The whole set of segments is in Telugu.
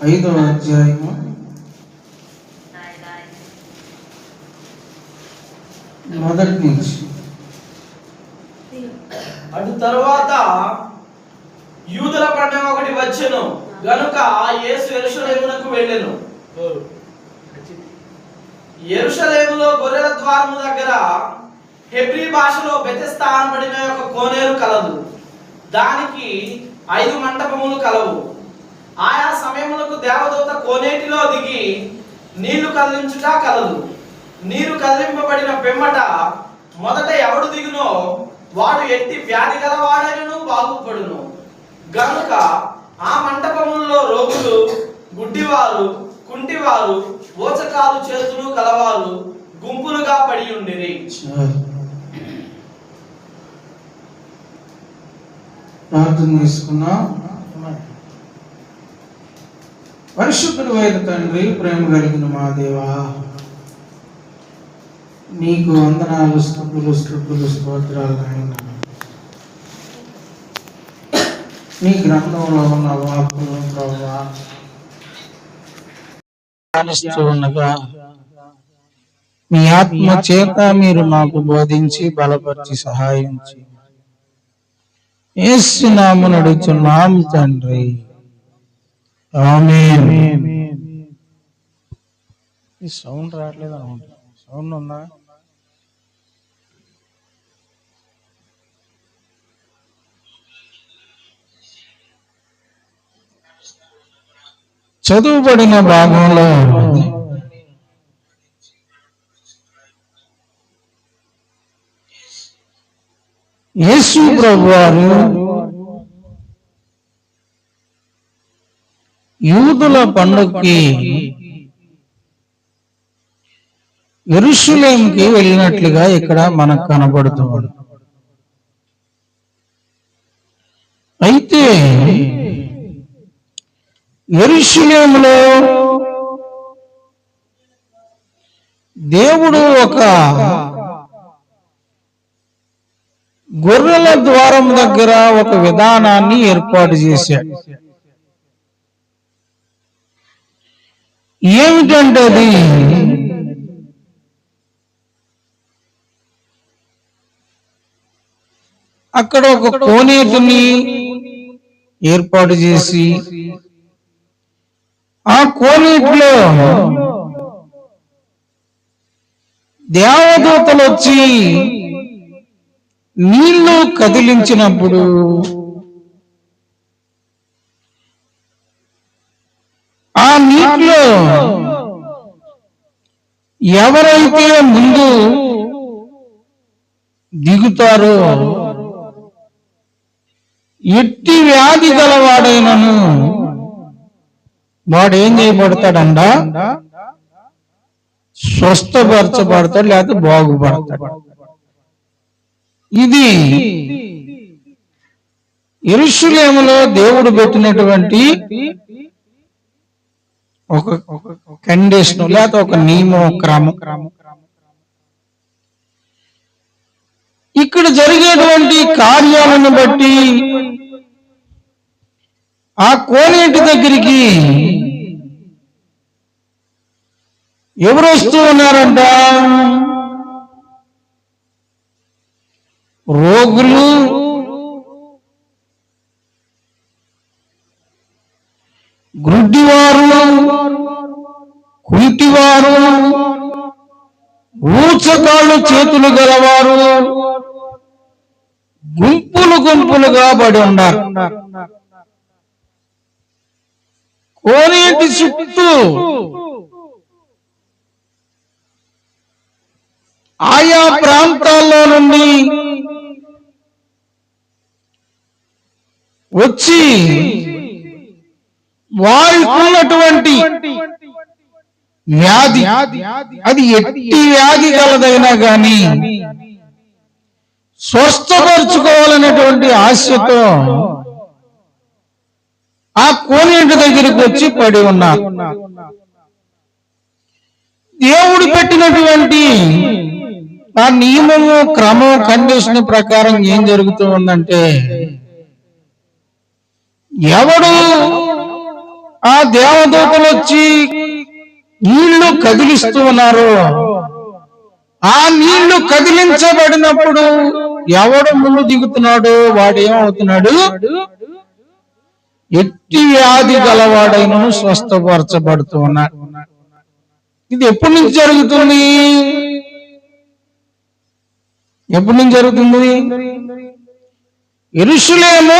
5వ అధ్యాయము మొదటి నుంచి. అటు తరువాత యూదుల పండుగ ఒకటి వచ్చెను గనుక యేసు యెరూషలేమునకు వెళ్ళెను. యెరూషలేములో గొర్రెల ద్వారము దగ్గర హెబ్రీ భాషలో బెతెస్దా అనబడిన ఒక కోనేరు కలదు. దానికి 5 మంటపములు కలవు. ఆయా సమయములకు దేవదూత కోనేటిలో దిగి నీళ్లు కదిలించుట కలదు. నీరు కదిలింపబడిన పిమ్మట మొదట ఎవడు దిగునో వాడు ఎట్టి వ్యాధి గలవాడైనను బాగుపడును. గనుక ఆ మంటపములలో రోగులు, గుడ్డివారు, కుంటివారు, ఓచకాలు చేతులు కలవారు గుంపులుగా పడి ఉండిరి. ప్రార్థన చేసుకున్నాం. పరిశుద్ధుడు అయిన తండ్రి, ప్రేమ కలిగిన మా దేవా, నీకు వందనాలు, స్తుతులు, స్తోత్రాలు నాయనా. నీ గ్రంథంలో ఉన్న వాక్కులు ప్రభువా ఉండగా మీ ఆత్మ చేత మీరు మాకు బోధించి బలపరిచి సహాయం చేయండి. యేసు నామమున అడుగుచున్నాము తండ్రి, ఆమేన్. ఈ సౌండ్ రావట్లేదు అనుకుంటా. సౌండ్ ఉందా? చదువుబడిన భాగంలో యేసు ప్రభువారు యూదుల పండుగకి యెరూషలేముకి వెళ్ళినట్లుగా ఇక్కడ మనకు కనబడుతుంది. అయితే యెరూషలేములో దేవుడు ఒక గొర్రెల ద్వారం దగ్గర ఒక విధానాన్ని ఏర్పాటు చేశాడు. ఏమిటంటే అది అక్కడ ఒక కోనేటిని ఏర్పాటు చేసి ఆ కోనేటిలో దేవదూతలు వచ్చి నీళ్లు కదిలించినప్పుడు ఆ నీటిలో ఎవరైతే ముందు దిగుతారో ఎట్టి వ్యాధి గలవాడైనను వాడు ఏం చేయబడతాడంట? స్వస్థపరచబడతాడు, లేకపోతే బాగుపడతాడు. ఇది యెరూషలేములో దేవుడు పెట్టినటువంటి ఒక కండిషన్, లేకపోతే ఒక నియమం, క్రమం. ఇక్కడ జరిగేటువంటి కార్యాలను బట్టి ఆ కోనేటి దగ్గరికి ఎవరు వస్తూ ఉన్నారంట? రోగులు, గుడ్డివారు, కుంటివారు, ఊచకాళ్ళు చేతులు గలవారు గుంపులుగా పడి ఉన్నారు. కోనేటి చుట్టూ ఆయా ప్రాంతాల్లో నుండి వచ్చి వారికున్నటువంటి వ్యాధి, అది ఎట్టి వ్యాధి కలదైనా గాని స్వస్థపరుచుకోవాలనేటువంటి ఆశతో ఆ కోనేటి దగ్గరికి వచ్చి పడి ఉన్నారు. దేవుడు పెట్టినటువంటి ఆ నియమము, క్రమం, కండిషన్ ప్రకారం ఏం జరుగుతూ ఉందంటే ఎవడు ఆ దేవదూతలు వచ్చి నీళ్లు కదిలిస్తూ ఉన్నారు, ఆ నీళ్లు కదిలించబడినప్పుడు ఎవడు ముందు దిగుతున్నాడో వాడు ఏమవుతున్నాడు? ఎట్టి వ్యాధి గలవాడైనను స్వస్థపరచబడుతూ ఉన్నాడు. ఇది ఎప్పటి నుంచి జరుగుతుంది? ఎప్పటి నుంచి జరుగుతుంది? యెరూషలేము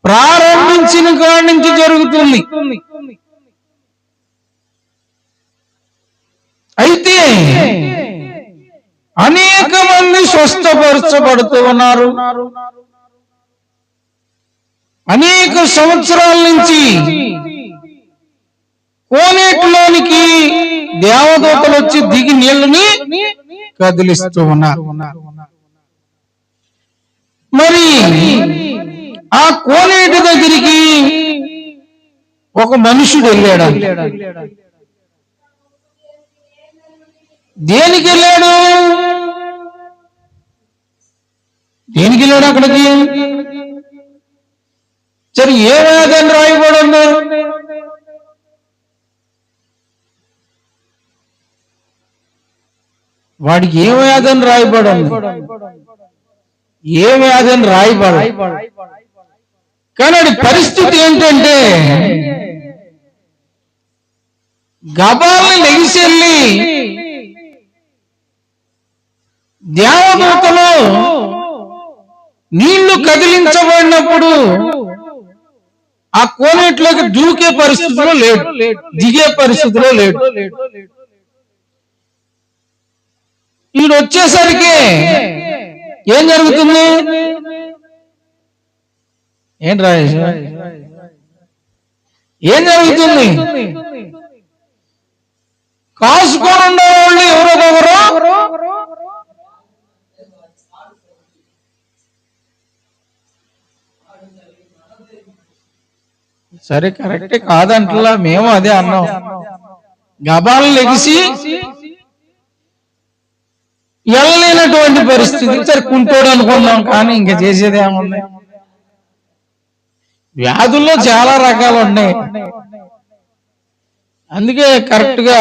ప్రారంభించిన కాడి నుంచి జరుగుతుంది. అయితే అనేక మంది స్వస్థపరచబడుతూ ఉన్నారు. అనేక సంవత్సరాల నుంచి కోనేటిలోనికి దేవదూతలు వచ్చి దిగి నీళ్ళని కదిలిస్తూ ఉన్నారు. మరి ఆ కోనేటి దగ్గరికి ఒక మనుషుడు వెళ్ళాడు. దేనికి వెళ్ళాడు? దేనికి వెళ్ళాడు అక్కడికి? సరే, ఏ వ్యాధి రాయబడి ఉంది? వాడికి ఏ వ్యాధి రాయబడి ఉంది? ఏ వ్యాధి రాయబడి, కానీ పరిస్థితి ఏంటంటే గబాల్ని లెగిసెళ్ళి దేవదూతలు నీళ్లు కదిలించబడినప్పుడు ఆ కోనేట్లోకి దూకే పరిస్థితిలో లేడు, దిగే పరిస్థితిలో లేడు. ఈడు వచ్చేసరికి ఏం జరుగుతుంది? ఏం రాజేష్, ఏం జరుగుతుంది? కాసుకొని ఉండేవాళ్ళు ఎవరొకరు సరే కరెక్టే కాదంటలా, మేము అదే అన్నాం. గబాలు లెగిసి వెళ్ళలేనటువంటి పరిస్థితి. సరే కుంటోడు అనుకున్నాం, కానీ ఇంకా చేసేది ఏముంది? వ్యాధుల్లో చాలా రకాలు ఉన్నాయి. అందుకే కరెక్ట్ గా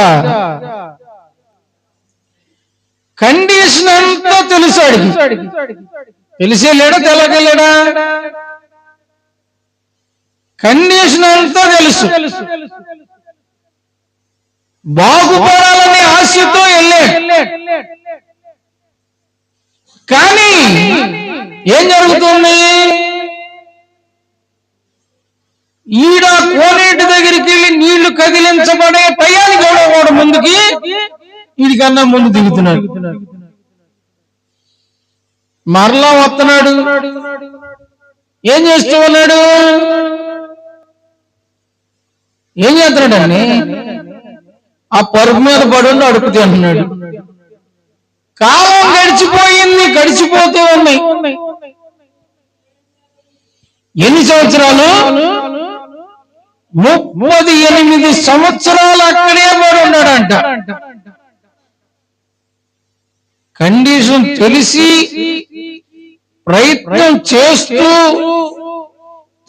కండిషన్ అంతా తెలుసాడు. తెలిసేలేడా తెలగలేడా? కండిషన్ అంతా తెలుసు. బాగుపడాలనే ఆశతో వెళ్ళాడు. కానీ ఏం జరుగుతుంది? ఈడ కోనేటి దగ్గరికి వెళ్ళి నీళ్లు కదిలించబడే టయానికి కూడా ముందుకి వీడికన్నా ముందు దిగుతున్నాడు. మరలా వస్తున్నాడు. ఏం చేస్తూ ఉన్నాడు? ఏం చేస్తున్నాడండి? ఆ పరుపు మీద పడుండి అడుపు తింటున్నాడు. కాలం గడిచిపోయింది, గడిచిపోతూ ఉన్నాయి. ఎన్ని సంవత్సరాలు? 38 సంవత్సరాలు అక్కడే పడి ఉన్నాడంట. కండిషన్ తెలిసి ప్రయత్నం చేస్తూ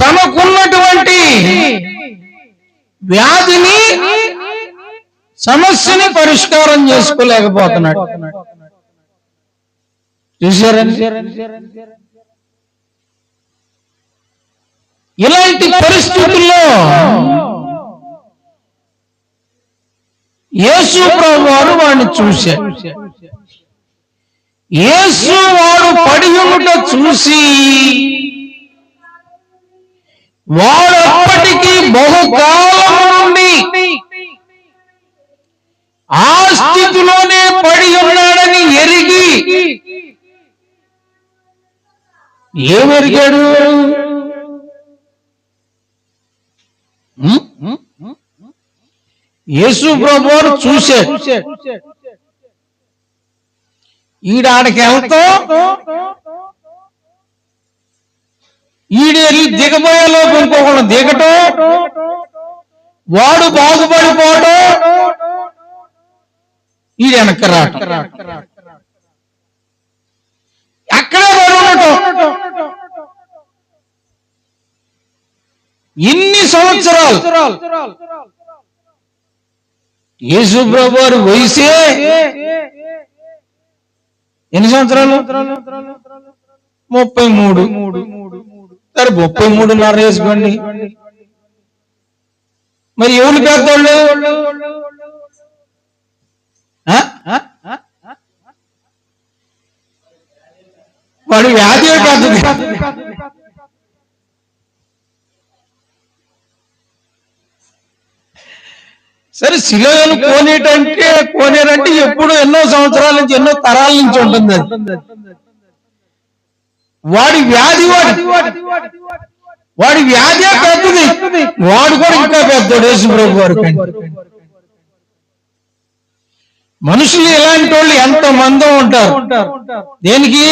తనకున్నటువంటి వ్యాధిని, సమస్యని పరిష్కారం చేసుకోలేకపోతున్నాడు. చూశారండి? ఇలాంటి పరిస్థితుల్లో యేసు ప్రభువారు వాడిని చూశారు. యేసు వాడు పడి ఉండుట చూసి వాడు అప్పటికి బహుకాలం నుండి ఆ స్థితిలోనే పడి ఉన్నాడని ఎరిగి ఏమెరిగాడు? యేసు ప్రభువారు చూశాడు. ఈడాడికి వెళ్తా ఈడెళ్ళి దిగబోయే లోపు ఇంకొకళ్ళు దిగటం, వాడు బాగుపడిపోవడం, ఈడు వెనక్కి రావటం, అక్కడే పడి ఉండటం. ఇన్ని సంవత్సరాలు యేసు ప్రభు వారి వయసే ఎన్ని సంవత్సరాలు? 33. సరే 33.5 వేసుకోండి. మరి ఎవరు పెద్దోళ్ళు? వాడి వ్యాధి పెద్దది. సరే శిలోయలు కోనేరంటే ఎప్పుడు ఎన్నో సంవత్సరాల నుంచి, ఎన్నో తరాల నుంచి ఉంటుంది. వాడి వ్యాధి వ్యాధే పెద్దది. వాడు కూడా ఇంకా పెద్దోడు యేసు ప్రభు వారు. మనుషులు ఇలాంటి వాళ్ళు ఎంత మందో ఉంటారు. దేనికి?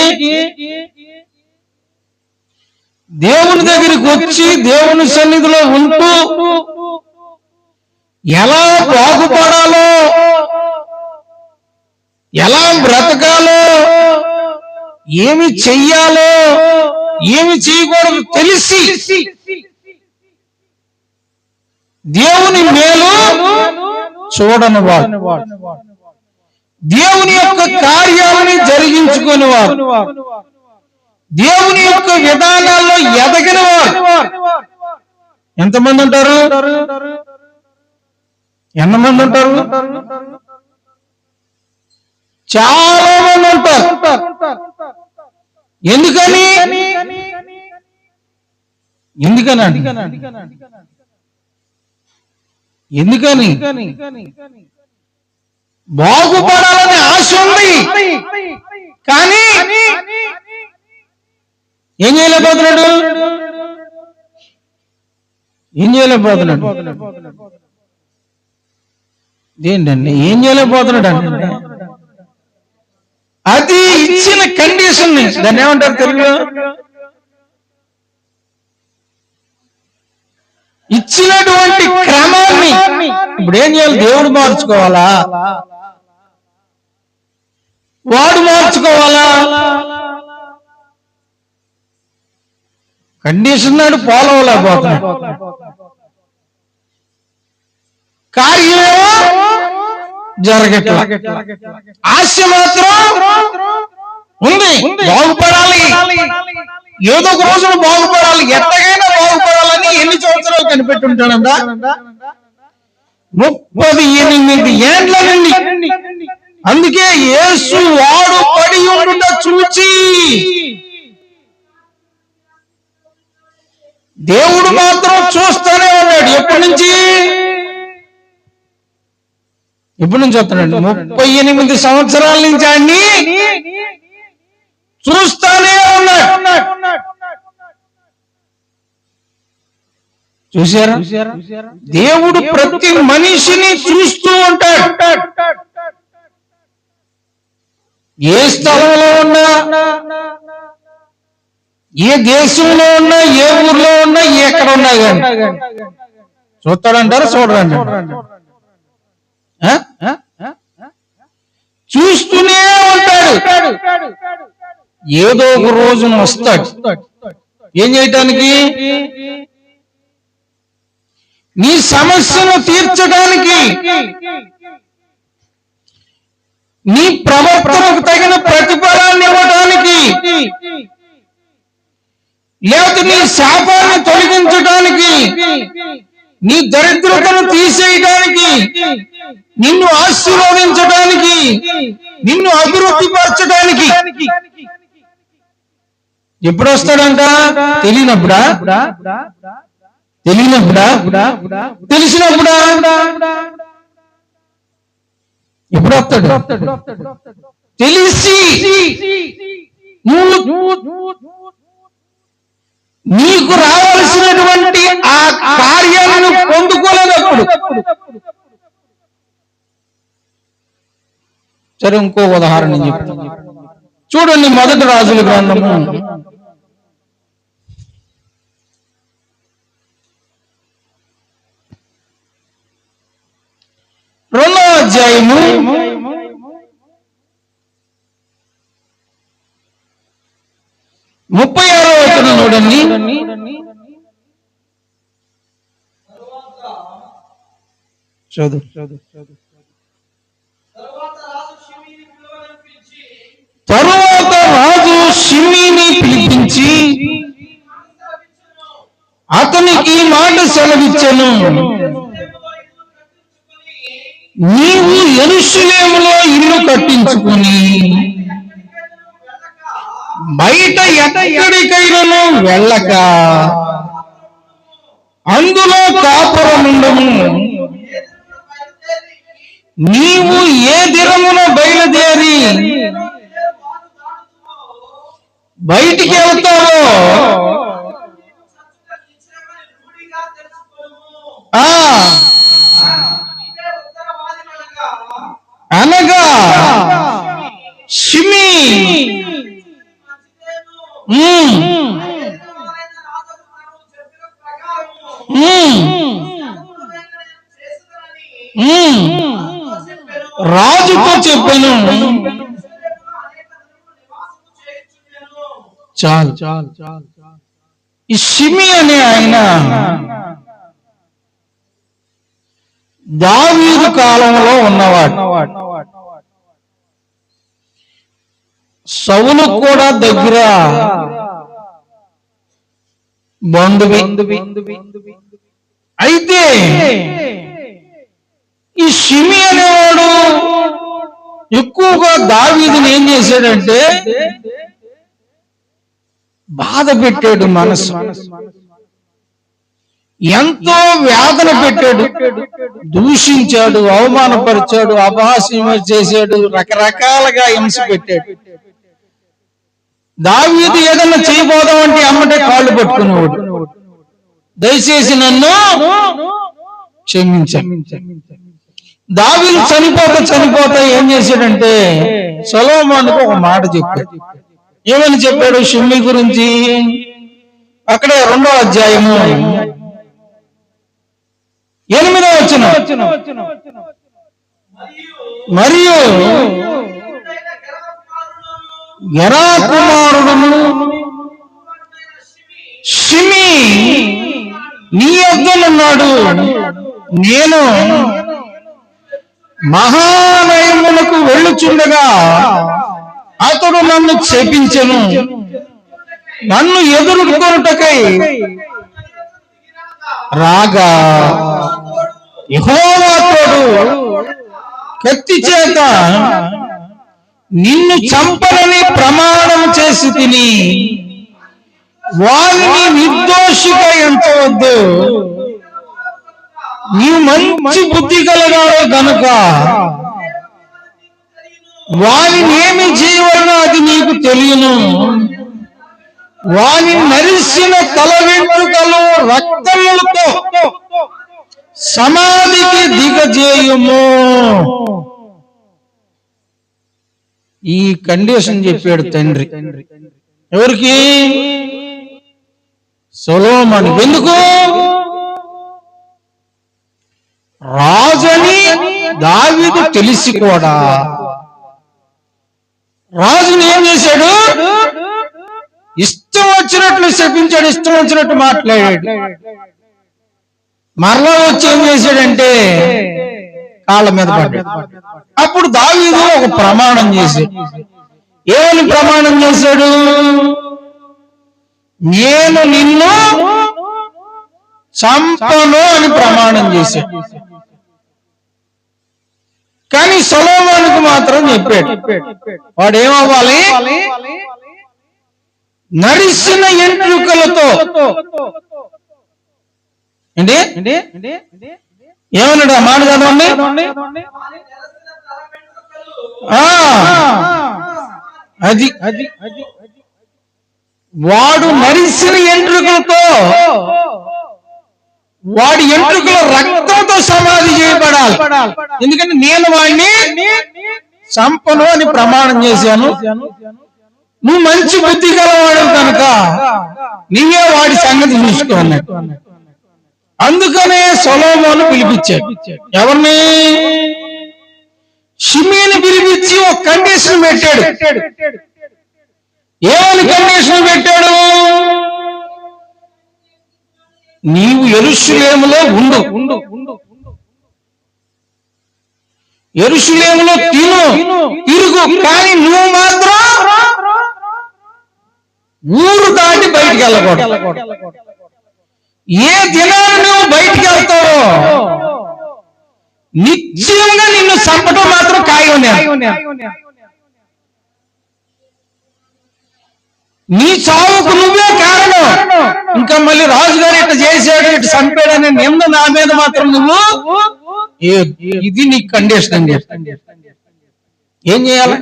దేవుని దగ్గరికి వచ్చి దేవుని సన్నిధిలో ఉంటూ ఎలా బాగుపడాలో, ఎలా బ్రతకాలో, ఏమి చెయ్యాలో, ఏమి చేయకూడదు తెలిసి దేవుని మేలు చూడని వాడు, దేవుని యొక్క కార్యాలని జరిగించుకుని వాడు, దేవుని యొక్క విధానాల్లో ఎదగిన వాడు ఎంతమంది ఉంటారు? ఎంతమంది ఉంటారు? చాలా మంది ఉంటారు. ఎందుకని బాగుపడాలని ఆశ ఉంది, కానీ ఏం చేయలేకపోతున్నాడు? ఏంటండి ఏం చేయలేకపోతున్నాడు అంటే అది ఇచ్చిన కండిషన్, దాన్ని ఏమంటారు తెలుగులో? ఇచ్చినటువంటి క్రమాన్ని ఇప్పుడు ఏం చేయాలి? దేవుడు మార్చుకోవాలా? వాడు మార్చుకోవాలా? కండిషన్ నాడు ఫాలో అవ్వలేకపోతున్నాడు. కార్యమేమో జరగట్లా, ఆశ మాత్రం ఉంది. బాగుపడాలి, ఏదో ఒక రోజున బాగుపడాలి, ఎట్టగైనా బాగుపడాలని ఎన్ని సంవత్సరాలు కనిపెట్టి ఉంటాడంట? 38 ఏండ్ల నుండి. అందుకే యేసు వాడు పడి ఉండుట చూచి దేవుడు మాత్రం చూస్తూనే ఉన్నాడు. ఎప్పటి నుంచి వస్తున్నాడు? 38 సంవత్సరాల నుంచి అన్ని చూస్తానే ఉన్నాడు. చూసారా? దేవుడు ప్రతి మనిషిని చూస్తూ ఉంటాడు. ఏ స్థలంలో ఉన్నా, ఏ దేశంలో ఉన్నా, ఏ ఊర్లో ఉన్నా, ఎక్కడ ఉన్నా కానీ చూస్తాడంటారా? చూడరండి. చూస్తూనే ఉంటాడు. ఏదో ఒక రోజున వస్తాడు. ఏం చేయటానికి? నీ సమస్యను తీర్చడానికి, నీ ప్రవర్తనకు తగిన ప్రతిఫలాన్ని ఇవ్వడానికి, లేకపోతే నీ శాపాన్ని తొలగించడానికి, నీ దరిద్రతను తీసేయడానికి, నిన్ను ఆశీర్వదించడానికి, నిన్ను అభివృద్ధి పరచడానికి ఎప్పుడు వస్తాడంట? తెలియనప్పుడా? తెలిసినప్పుడా? ఎప్పుడు వస్తాడు? తెలిసి నీకు రావాల్సినటువంటి ఆ కార్యాలను పొందుకోలేనప్పుడు. సరే, ఇంకో ఉదాహరణ చెప్తాను. చూడండి, మొదటి రాజుల గ్రంథము 2వ అధ్యాయము 36వ వచనం చూడండి. చదువు. తరువాత రాజు షిమ్మీని పిలిపించి అతనికి మాట సెలవిచ్చెను, నీవు యెరూషలేములో ఇల్లు కట్టించుకుని బయట ఎక్కడికైనా వెళ్ళక అందులో కాపురముండము. నీవు ఏ దినమున బయలుదేరి బయటికి వెళ్తావో అనగా షిమీ రాజుతో చెప్పాను. చాలు. ఈ షిమీ అనే ఆయన దావీదు కాలంలో ఉన్నవాడు. సౌలు కూడా దగ్గర బంధువి. అయితే ఈ షిమీ అనేవాడు ఎక్కువగా దావీదుని ఏం చేశాడంటే బాధ పెట్టాడు, మనసు ఎంతో వేదన పెట్టాడు, దూషించాడు, అవమానపరిచాడు, అపహాస్యం చేశాడు, రకరకాలుగా హింస పెట్టాడు. దావీదు ఏదన్నా చేయబోదామంటే అమ్మటే కాళ్ళు పట్టుకునేవాడు, దయచేసి నన్ను క్షమించండి. దావీదు చనిపోతా ఏం చేశాడంటే సొలొమోనుకు ఒక మాట చెప్పాడు. ఏమని చెప్పాడు షిమ్మీ గురించి? అక్కడే 2వ అధ్యాయము 8వ వచనం. మరియు గెరా కుమారుడును షిమీ నీ యొద్దనున్నాడు. నేను మహానయమునకు వెళ్ళుచుండగా అతడు నన్ను శపించెను. నన్ను ఎదుర్కొనుటకై రాగా యెహోవా తోడు కత్తి చేత నిన్ను చంపనని ప్రమాణం చేసి తిని వారిని నిర్దోషిగా ఎంచవద్దు. నీవు మంచి బుద్ధి కలగాడు గనుక వారిని ఏమి చేయవలనో అది నీకు తెలియను. వాని నరిసిన తల వెంట్రుకలు రక్తములతో సమాధికి దిగజేయుము. ఈ కండిషన్ చెప్పాడు తండ్రి. ఎవరికి? సొలొమోనుకి. ఎందుకు? రాజని దావీదు తెలిసి కూడా రాజుని ఏం చేశాడు? ఇష్టం వచ్చినట్లు శపించాడు, ఇష్టం వచ్చినట్టు మాట్లాడాడు. మరలా వచ్చి ఏం చేశాడంటే కాళ్ళ మీద పడ్డాడు. అప్పుడు దావీదు ఒక ప్రమాణం చేశాడు. ఏమని ప్రమాణం చేశాడు? నేను నిన్ను చంపను అని ప్రమాణం చేశాడు. కానీ సొలొమోనుకు మాత్రం చెప్పాడు, వాడు ఏమవ్వాలి? నరిసిన ఎంట్రుకలతో. ఏంటి ఏమన్నాడు? ఆ మాట చదవండి. అది వాడు నరిసిన ఎంట్రుకలతో, వాడి ఎంట్రుకల రక్తంతో సమాధి చేయబడాలి. ఎందుకంటే నేను వాడిని చంపను అని ప్రమాణం చేశాను. నువ్వు మంచి బుద్ధి గలవాడు కనుక నీవే వాడి సంగతి చూసుకో అన్నట్టు. అందుకనే సొలొమోను పిలిపించాడు. ఎవరిని? షిమీని పిలిపించి ఒక కండిషన్ పెట్టాడు. ఏమని కండిషన్ పెట్టాడు? నీవు యెరూషలేములో ఉండు, యెరూషలేములో తిరుగు, కానీ నువ్వు మాత్రం ఊరు దాటి బయటికి వెళ్ళకూడదు. ఏ దినాన్ని నువ్వు బయటికి వెళ్తావో నిశ్చయంగా నిన్ను చంపడం మాత్రం ఖాయం. నీ చావుకు నువ్వే కారణం. ఇంకా మళ్ళీ రాజుగారు ఇట్లా చేశాడు, ఇటు చంపాడనే నింద నా మీద మాత్రం నువ్వు, ఇది నీ కండిషన్ అండి. ఏం చేయాలి?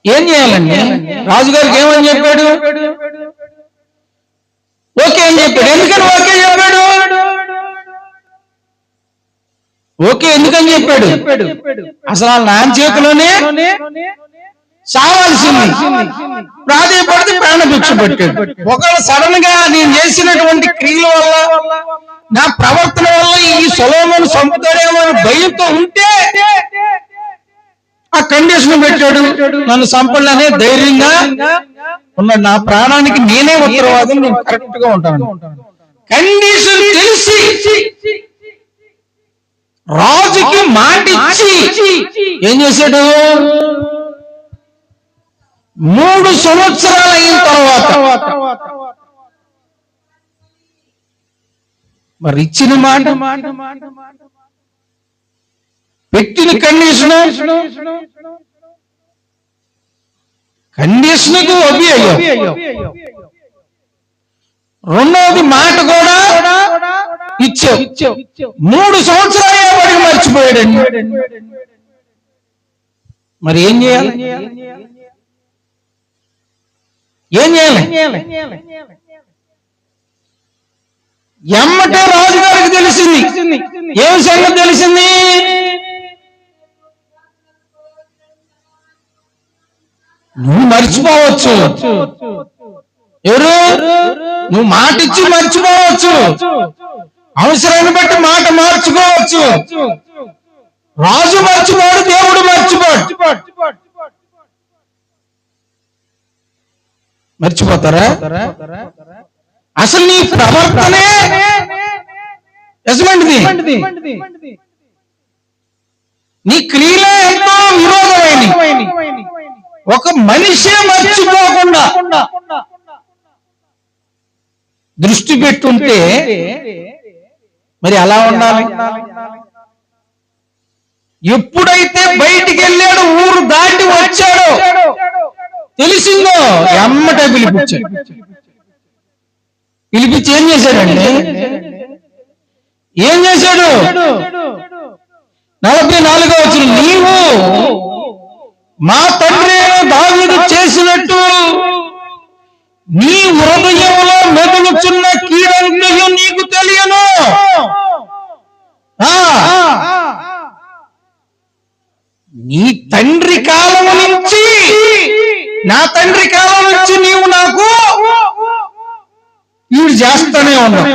ఏం చేయాలండి? రాజుగారికి ఏమని చెప్పాడు? ఓకే అని చెప్పాడు. ఎందుకని ఓకే చెప్పాడు? ఓకే ఎందుకని చెప్పాడు? అసలు వాళ్ళ నాన్న చేతిలోనే చావాల్సింది, ప్రాధాయపడితే ప్రాణభిక్ష పెట్టాడు. ఒకవేళ సడన్ గా నేను చేసినటువంటి క్రియల వల్ల, నా ప్రవర్తన వల్ల ఈ సొలొమోను చంపుతాడేమో అని భయంతో ఉంటే ఆ కండిషన్ పెట్టాడు. నన్ను చంపాలనే ధైర్యంగా ఉన్నాడు. నా ప్రాణానికి నేనే ఉత్తరవాదం, నేను కరెక్ట్ గా ఉంటాను. కండిషన్ తెలిసి రాజుకి మాట ఇచ్చి ఏం చేశాడు? 3 సంవత్సరాలు అయిన తర్వాత మరి ఇచ్చిన మాట, పెట్టిన కండిషన్కు ఒబి అయ్యో. రెండవది మాట కూడా ఇచ్చావు. 3 సంవత్సరాలు వాడికి మర్చిపోయాడండి. మరి ఏం చేయాలి? ఏం చేయాలి? ఎమ్మటే రాజుగారికి తెలిసింది. ఏం సంగతి తెలిసింది? నువ్వు మర్చిపోవచ్చు. ఎవరు? నువ్వు మాట ఇచ్చి మర్చిపోవచ్చు, అవసరాన్ని బట్టి మాట మార్చుకోవచ్చు. రాజు మర్చిపోడు, దేవుడు మర్చిపోడు. మర్చిపోతారా? అసలు నీ ప్రవర్తనే యజమానిది, నీ క్రియలే ఎంతో విరోధమైనవి. ఒక మనిషే మర్చిపోకుండా దృష్టి పెట్టుంటే మరి అలా ఉండాలి. ఎప్పుడైతే బయటికి వెళ్ళాడు, ఊరు దాటి వచ్చాడో తెలిసిందో ఎమ్మటే పిలిపించాడు. పిలిపించి ఏం చేశాడండి? ఏం చేశాడు? 44వ వచనం, నీవు మా తండ్రి దావీదు చేసినట్టు నీ హృదయంలో మెదులుచున్న కీడంతయు నీకు తెలియను. నీ తండ్రి కాలం నుంచి, నా తండ్రి కాలం నుంచి నీవు నాకు ఈడు చేస్తానే ఉన్నావు.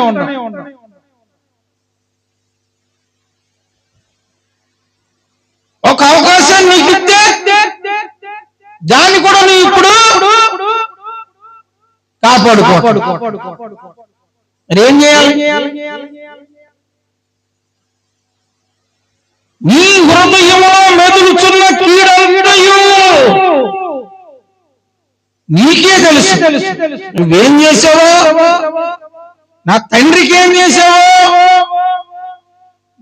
ఒక అవకాశం నీకు ఇస్తే దాన్ని కూడా నువ్వు ఇప్పుడు కాపాడుకో. మరి ఏం చేయాలి? నీ హృదయంలో మెదులుచున్న కీడంతయు నీకే తెలుసు. నువ్వేం చేసావో, నా తండ్రికి ఏం చేసావో,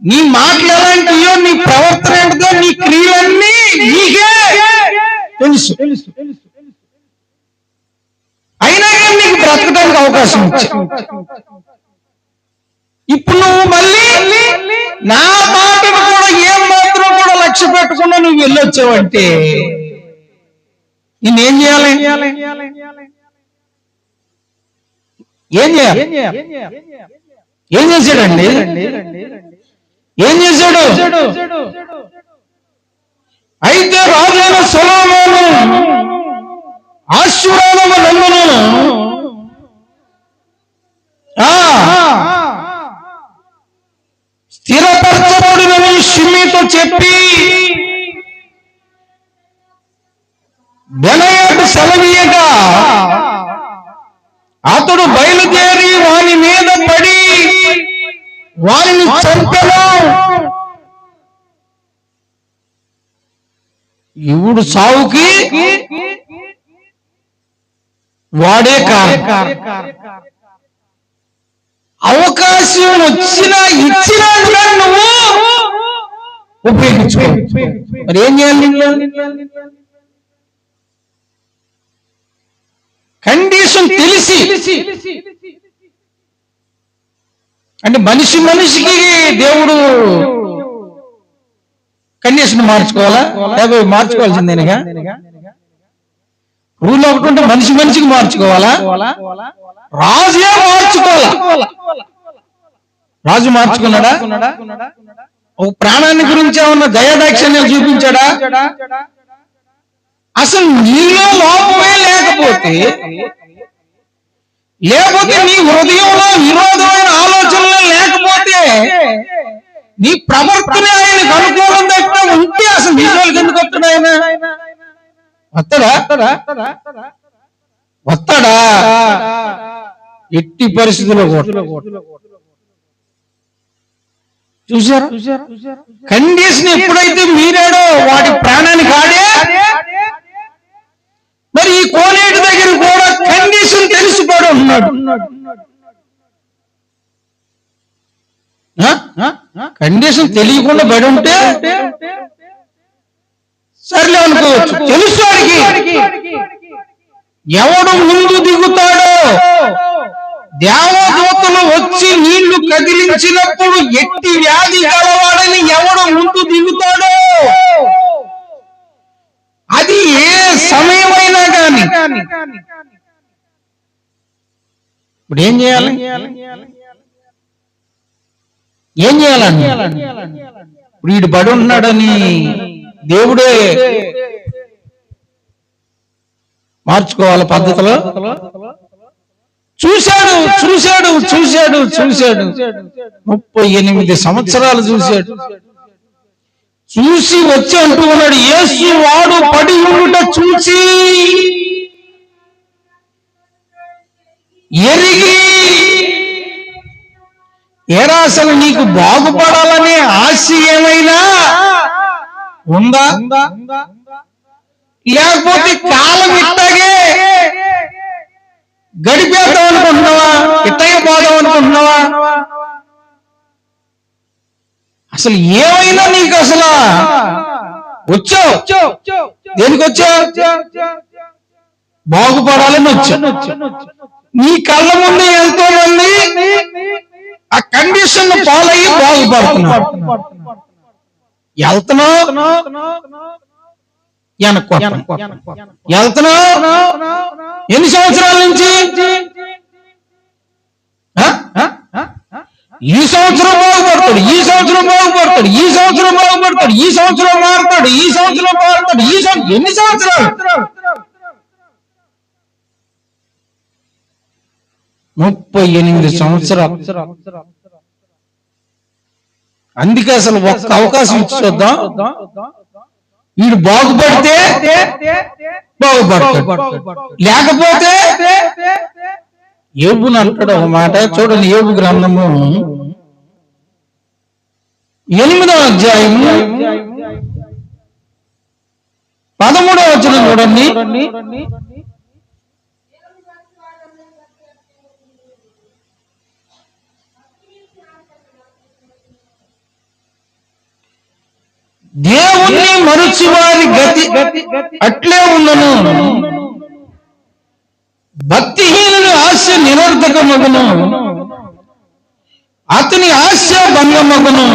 నీ మాటలు ఎలాంటియో, నీ ప్రవర్తన ఏంటిదో, నీ క్రియలన్నీ నీకే తెలుసు. అయినా కానీ నీకు బ్రతకడానికి అవకాశం ఇచ్చా. ఇప్పుడు నువ్వు మళ్ళీ నా మాటను కూడా ఏం మాత్రం కూడా లక్ష్య పెట్టకుండా నువ్వు వెళ్ళొచ్చావంటే నేనేం చేయాలి? ఏం చేయాలి? ఏం చేశాడండి? ఏం చేశాడు? అయితే రాజైన సొలొమోను ఆశీర్వాదము నందును స్థిరపరచబడినని షిమ్మీతో చెప్పి బెనయాకు సెలవీయగా అతడు బయలుదేరి వాని మీద పడి ఇప్పుడు సావుకి వాడే కారణం. అవకాశం వచ్చినా ఇచ్చినా కూడా నువ్వు ఉపయోగించుకో. మరి ఏం చేయాలి? కండిషన్ తెలిసి, అంటే మనిషికి దేవుడు కండిషన్ మార్చుకోవాలా? లేకపోతే మార్చుకోవాల్సిందేనగా? రూల్ ఒకటి ఉంటే మనిషికి మార్చుకోవాలా? రాజే మార్చుకోవాలా? రాజు మార్చుకున్నాడా? ఒక ప్రాణాన్ని గురించి ఏమన్నా దయాదాక్షిణ్యాలు చూపించాడా? అసలు నీలో లోపమే లేకపోతే, నీ హృదయంలో విరోధమైన ఆలోచనలు లేకపోతే, నీ ప్రవర్తన ఆయనకు అనుకూలం తప్ప ఉంటే అసలు నీ జోలికి ఎందుకు వస్తాడు ఆయన? వస్తాడా? ఎట్టి పరిస్థితుల్లో చూసారా? కండిషన్ ఎప్పుడైతే మీరాడో వాడి ప్రాణానికి ఆడే. మరి ఈ కోనేటి దగ్గర కూడా కండిషన్ తెలిసిపోవడం ఉన్నాడు. కండిషన్ తెలియకుండా పడి ఉంటే సర్లే అనుకోవచ్చు. తెలుసు వాడికి ఎవడు ముందు దిగుతాడో, దేవదూతలు వచ్చి నీళ్లు కదిలించినప్పుడు ఎట్టి వ్యాధి గలవాడని ఎవడు ముందు దిగుతాడో, అది ఏ సమయమైనా కానీ. ఇప్పుడు ఏం చేయాలి? ఇప్పుడు వీడు బడి ఉన్నాడని దేవుడే మార్చుకోవాలి పద్ధతిలో. చూశాడు 38 సంవత్సరాలు చూశాడు. చూసి వచ్చి అంటూ ఉన్నాడు, యేసు వాడు పడి ఉండుట చూసి ఎరిగి, ఏరా అసలు నీకు బాగుపడాలనే ఆశ ఏమైనా ఉందా? లేకపోతే కాలం ఇట్టగే గడిపేద్దాం అనుకుంటున్నావా? ఇట్టగే పోదాం అనుకుంటున్నావా? అసలు ఏమైనా నీకు అసలు వచ్చావు? దేనికి వచ్చావు? బాగుపడాలని వచ్చావు. నీ కళ్ళ ముందు ఎంతో మంది ఆ కండిషన్ ఫాలో అయ్యి బాగుపడుతున్నారు. వెళ్తున్నావు, ఎన్ని సంవత్సరాల నుంచి? ఈ సంవత్సరం బాగుపడతాడు, ఈ సంవత్సరం బాగుపడతాడు, ఈ సంవత్సరం బాగుపడతాడు, ఈ సంవత్సరం మారుతాడు, ఈ సంవత్సరం మారుతాడు, ఈ సంవత్సరం. ఎన్ని సంవత్సరాలు? 38 సంవత్సరాలు. అందుకే అసలు ఒక్క అవకాశం ఇచ్చి చూద్దాం. వీడు బాగుపడితే బాగుపడతాడు, లేకపోతే యోబుని అంటాడు ఒక మాట. చూడండి, యోబు గ్రంథము 8వ అధ్యాయము 13వ వచనం చూడండి. దేవుణ్ణి మరుచువారి గతి అట్లే ఉన్నను, భక్తిహీనుని ఆశ నిరర్ధకమగును, అతని ఆశ భంగమగును.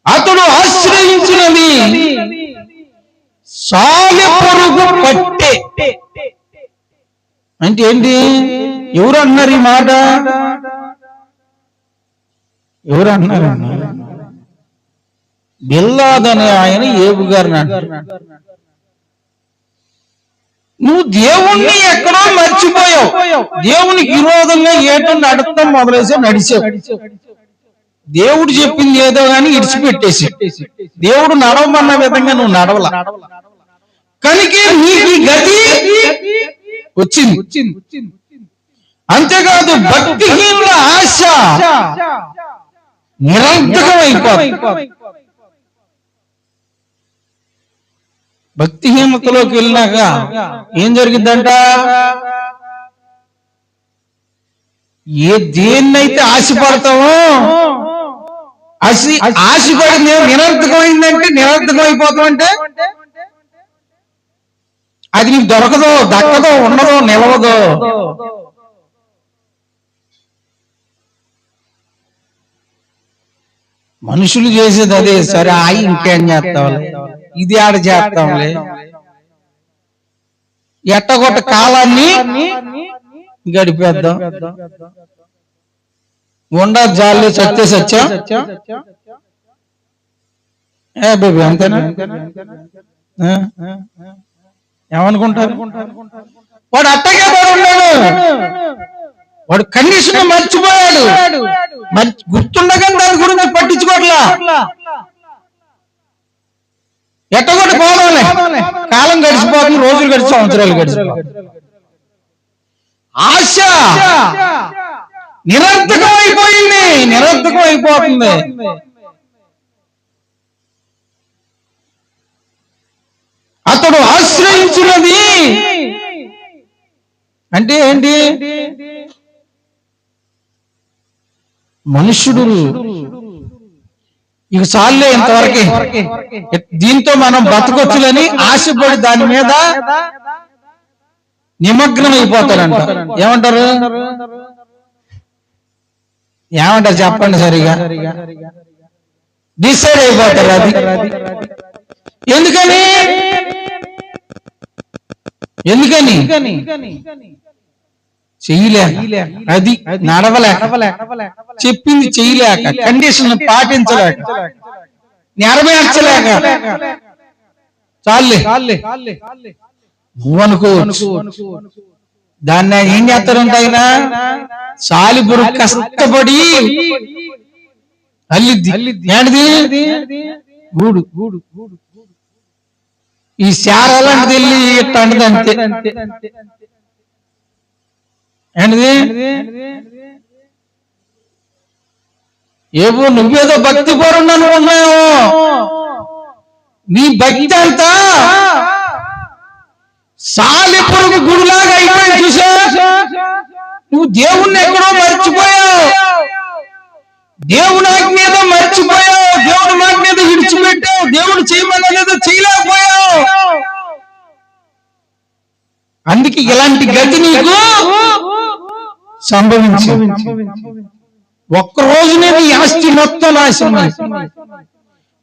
అతడు ఆశ్రయించినది సాలెపురుగు పట్టే. అంటే ఏంటి? ఎవరు అన్నారు ఈ మాట? ఎవరు అన్నారు? బిల్లాద్ అనే ఆయన యోబు గారిని అంటారు. నువ్వు దేవుణ్ణి ఎక్కడో మర్చిపోయావు. దేవునికి విరోధంగా ఏటో నడపడం మొదలేసి నడిచావు. దేవుడు చెప్పింది ఏదో గాని ఇడిచిపెట్టేసి, దేవుడు నడవమన్న విధంగా నువ్వు నడవల. కనుక నీకు గతి వచ్చింది. అంతేకాదు, భక్తిహీనుల ఆశ నిరర్థకం అయిపోతుంది. భక్తిహీనతలోకి వెళ్ళినాక ఏం జరిగిందంట? దేన్నైతే ఆశపడతామో ఆశపడి నిరర్థకమైందంటే నిరర్థకం అయిపోతామంటే అది నీకు దొరకదో, దక్కదో, ఉండదో, నిలవదో. మనుషులు చేసేది అదే. సరే ఇంకేం చేస్తాంలే, ఇది ఆడ చేస్తాంలే, ఎట్టగొట్ట కాలాన్ని గడిపేద్దాం. ఉండా జాలి సత్య సత్యం బేబీ అంతేనా? ఏమనుకుంటారు? వాడు అట్టగే ఉన్నాడు, వాడు కండిషన్ మర్చిపోయాడు. గుర్తుండగా దాని గురించి పట్టించుకోవట్లా. ఎట్టగొట్ట పోవాలే, కాలం గడిచిపోతుంది, రోజులు గడిచి సంవత్సరాలు గడిచిపోతుంది. ఆశ నిరర్థకం అయిపోయింది, నిరర్థకం అయిపోతుంది. అతడు ఆశ్రయించినది అంటే ఏంటి? మనుష్యుడు ఇక చాలే ఇంతవరకు, దీంతో మనం బతకొచ్చులని ఆశపడి దాని మీద నిమగ్నం అయిపోతారంట. ఏమంటారు? ఏమంటారు చెప్పండి సరిగా? డిసైడ్ అయిపోతారు. అది ఎందుకని? చెయ్యలేక, అది నడవలేక, చెప్పింది చెయ్యలేక, కండిషన్ పాటించలేక, నెరవేర్చలేక. చాలే నువ్వు అనుకోవచ్చు. దాన్ని ఏం చేస్తారంట ఆయన? సాలిపురు కష్టపడి అల్లిద్ది. ఏంటిది? గూడు. ఈ శారాలంటిది వెళ్ళి ఇట్లా అంటది అంతే. ఏంటిది? ఏవో నువ్వేదో భక్తి పరుడు అనుకున్నావు. నీ భక్తి అంతా సాలిపురుగు గుడిలాగా అయిపోయింది. చూసా, నువ్వు దేవుణ్ణి ఎక్కడో మర్చిపోయావు, దేవుని ఆజ్ఞ మీద మర్చిపోయావు, దేవుడి మాట మీద విడిచిపెట్టావు, దేవుడు చేయమన్నదేదో చేయలేకపోయావు. అందుకే ఇలాంటి గతి నీకు సంభవించింది. ఒక్కరోజునే నీ ఆస్తి మొత్తం నాశనం అయిపోయింది.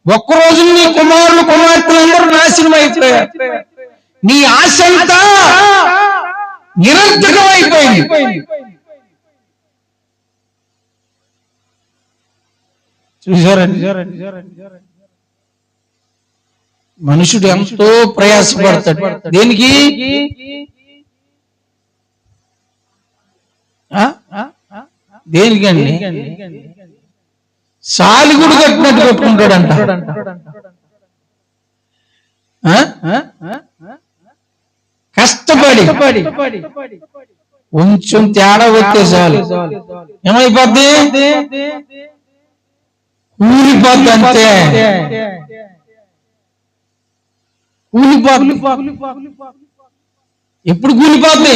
ఒక్కరోజు నీ కుమారులు కుమార్తెలందరూ నాశనం అయిపోయారు. నీ ఆశ అంతా నిరర్థకం అయిపోయింది. చూసారండి, మనుషుడు ఎంతో ప్రయాసపడతాడు. దేనికి? దేనికండి? సాలిగుడు కట్టినట్టు కట్టుకుంటాడంట. కష్టపడి కొంచెం తేడా వస్తే చాలు ఏమైపోద్ది? కూలిపోద్ది. అంతే, కూలిపోద్ది. ఎప్పుడు కూలిపోద్ది?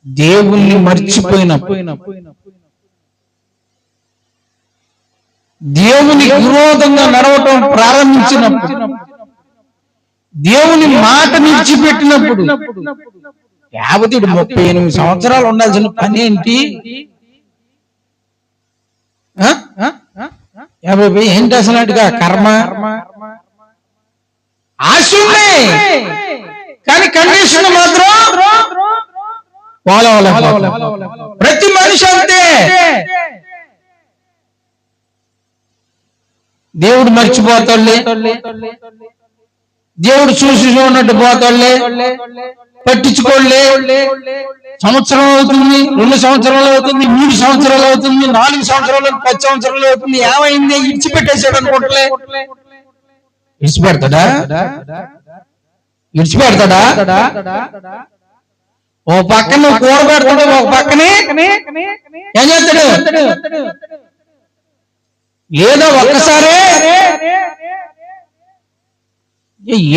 దేవుణ్ణి మర్చిపోయినప్పుడు, దేవుని విరోధంగా నడవటం ప్రారంభించినప్పుడు, దేవుని మాట నిలిచిపెట్టినప్పుడు. 38 సంవత్సరాలు ఉండాల్సిన పని ఏంటి? 50 ఏంటి అసలుగా? కర్మ, ఆశ ఉన్నాయి కానీ కండిషన్ మాత్రం ప్రతి మనిషి అంతే. దేవుడు మర్చిపోతాడులే, దేవుడు చూసి చూడనట్టు పోతాడులే, పట్టించుకోలే. సంవత్సరం అవుతుంది, 2 సంవత్సరాలు అవుతుంది, 3 సంవత్సరాలు అవుతుంది, 4 సంవత్సరాలు, 10 సంవత్సరాలు అవుతుంది. ఏమైంది? ఇడిచిపెట్టేశాడు అనుకుంటలే. ఇడిచిపెడతాడా? ఓ పక్కన కూర పెడతాడు, ఒక పక్కనే ఏం చేస్తాడు? లేదా ఒక్కసారే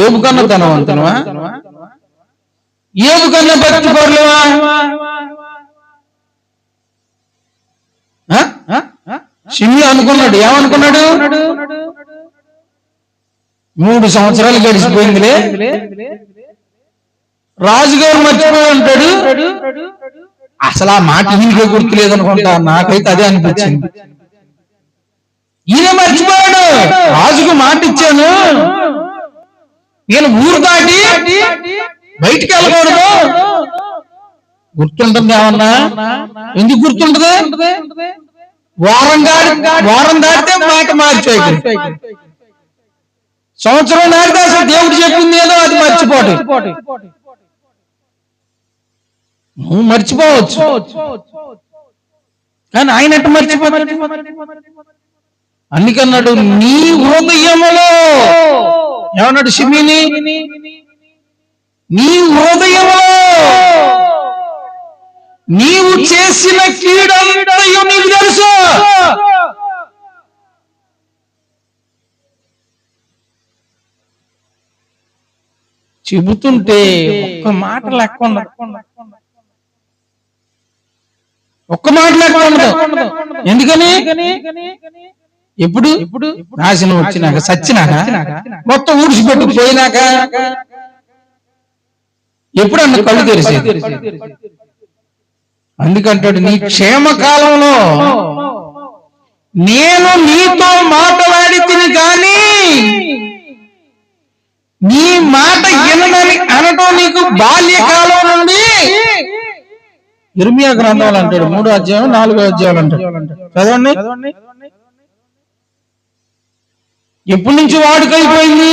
ఏబు కన్నా ధనవంతులమా? ఏబు కన్నా భక్తి పరులమా? షిమ్మి అనుకున్నాడు, ఏమనుకున్నాడు? 3 సంవత్సరాలు గడిచిపోయిందిలే, రాజుగారు మర్చిపోయి ఉంటాడు. అసలు ఆ మాట నీకే గుర్తులేదనుకుంటా, నాకైతే అదే అనిపించింది. ఈయన మర్చిపోయాడు, రాజుకు మాట ఇచ్చాను, నేను ఊరు దాటి బయటికి వెళ్ళకూడదు. గుర్తుంటుంది ఏమన్నా? ఎందుకు గుర్తుంటది? వారం దాటితే మాట మార్చేయకు, సంవత్సరం దాటితే అసలు దేవుడు చెప్పింది ఏదో అది మర్చిపోటు. నువ్వు మర్చిపోవచ్చు, కానీ ఆయన ఎట్ట మర్చిపోతాడు? అందుకన్నాడు, నీ హృదయములో, ఏమన్నాడు షిమ్మిని? నీ హృదయములో నీవు చేసిన కీడంతయు నీకు తెలుసు. చెబుతుంటే ఒక్క మాట లేకుండా, ఒక్క మాట లేకుండా. ఎందుకని? ఎప్పుడు నాశనం వచ్చినాక, సచ్చినాక, మొత్తం ఊడిచిపెట్టు పోయినాక ఎప్పుడన్నా కళ్ళు తెరిసేది. అందుకంటాడు, నీ క్షేమకాలంలో నేను నీతో మాట్లాడి తిని కానీ నీ మాట వినని అనటం నీకు బాల్యకాలం నుండి. ఇర్మియా గ్రంథాలు అంటాడు, 3వ అధ్యాయం 4వ అధ్యాయాలు అంటాడు, చదవండి. ఎప్పటి నుంచి వాడుకైపోయింది?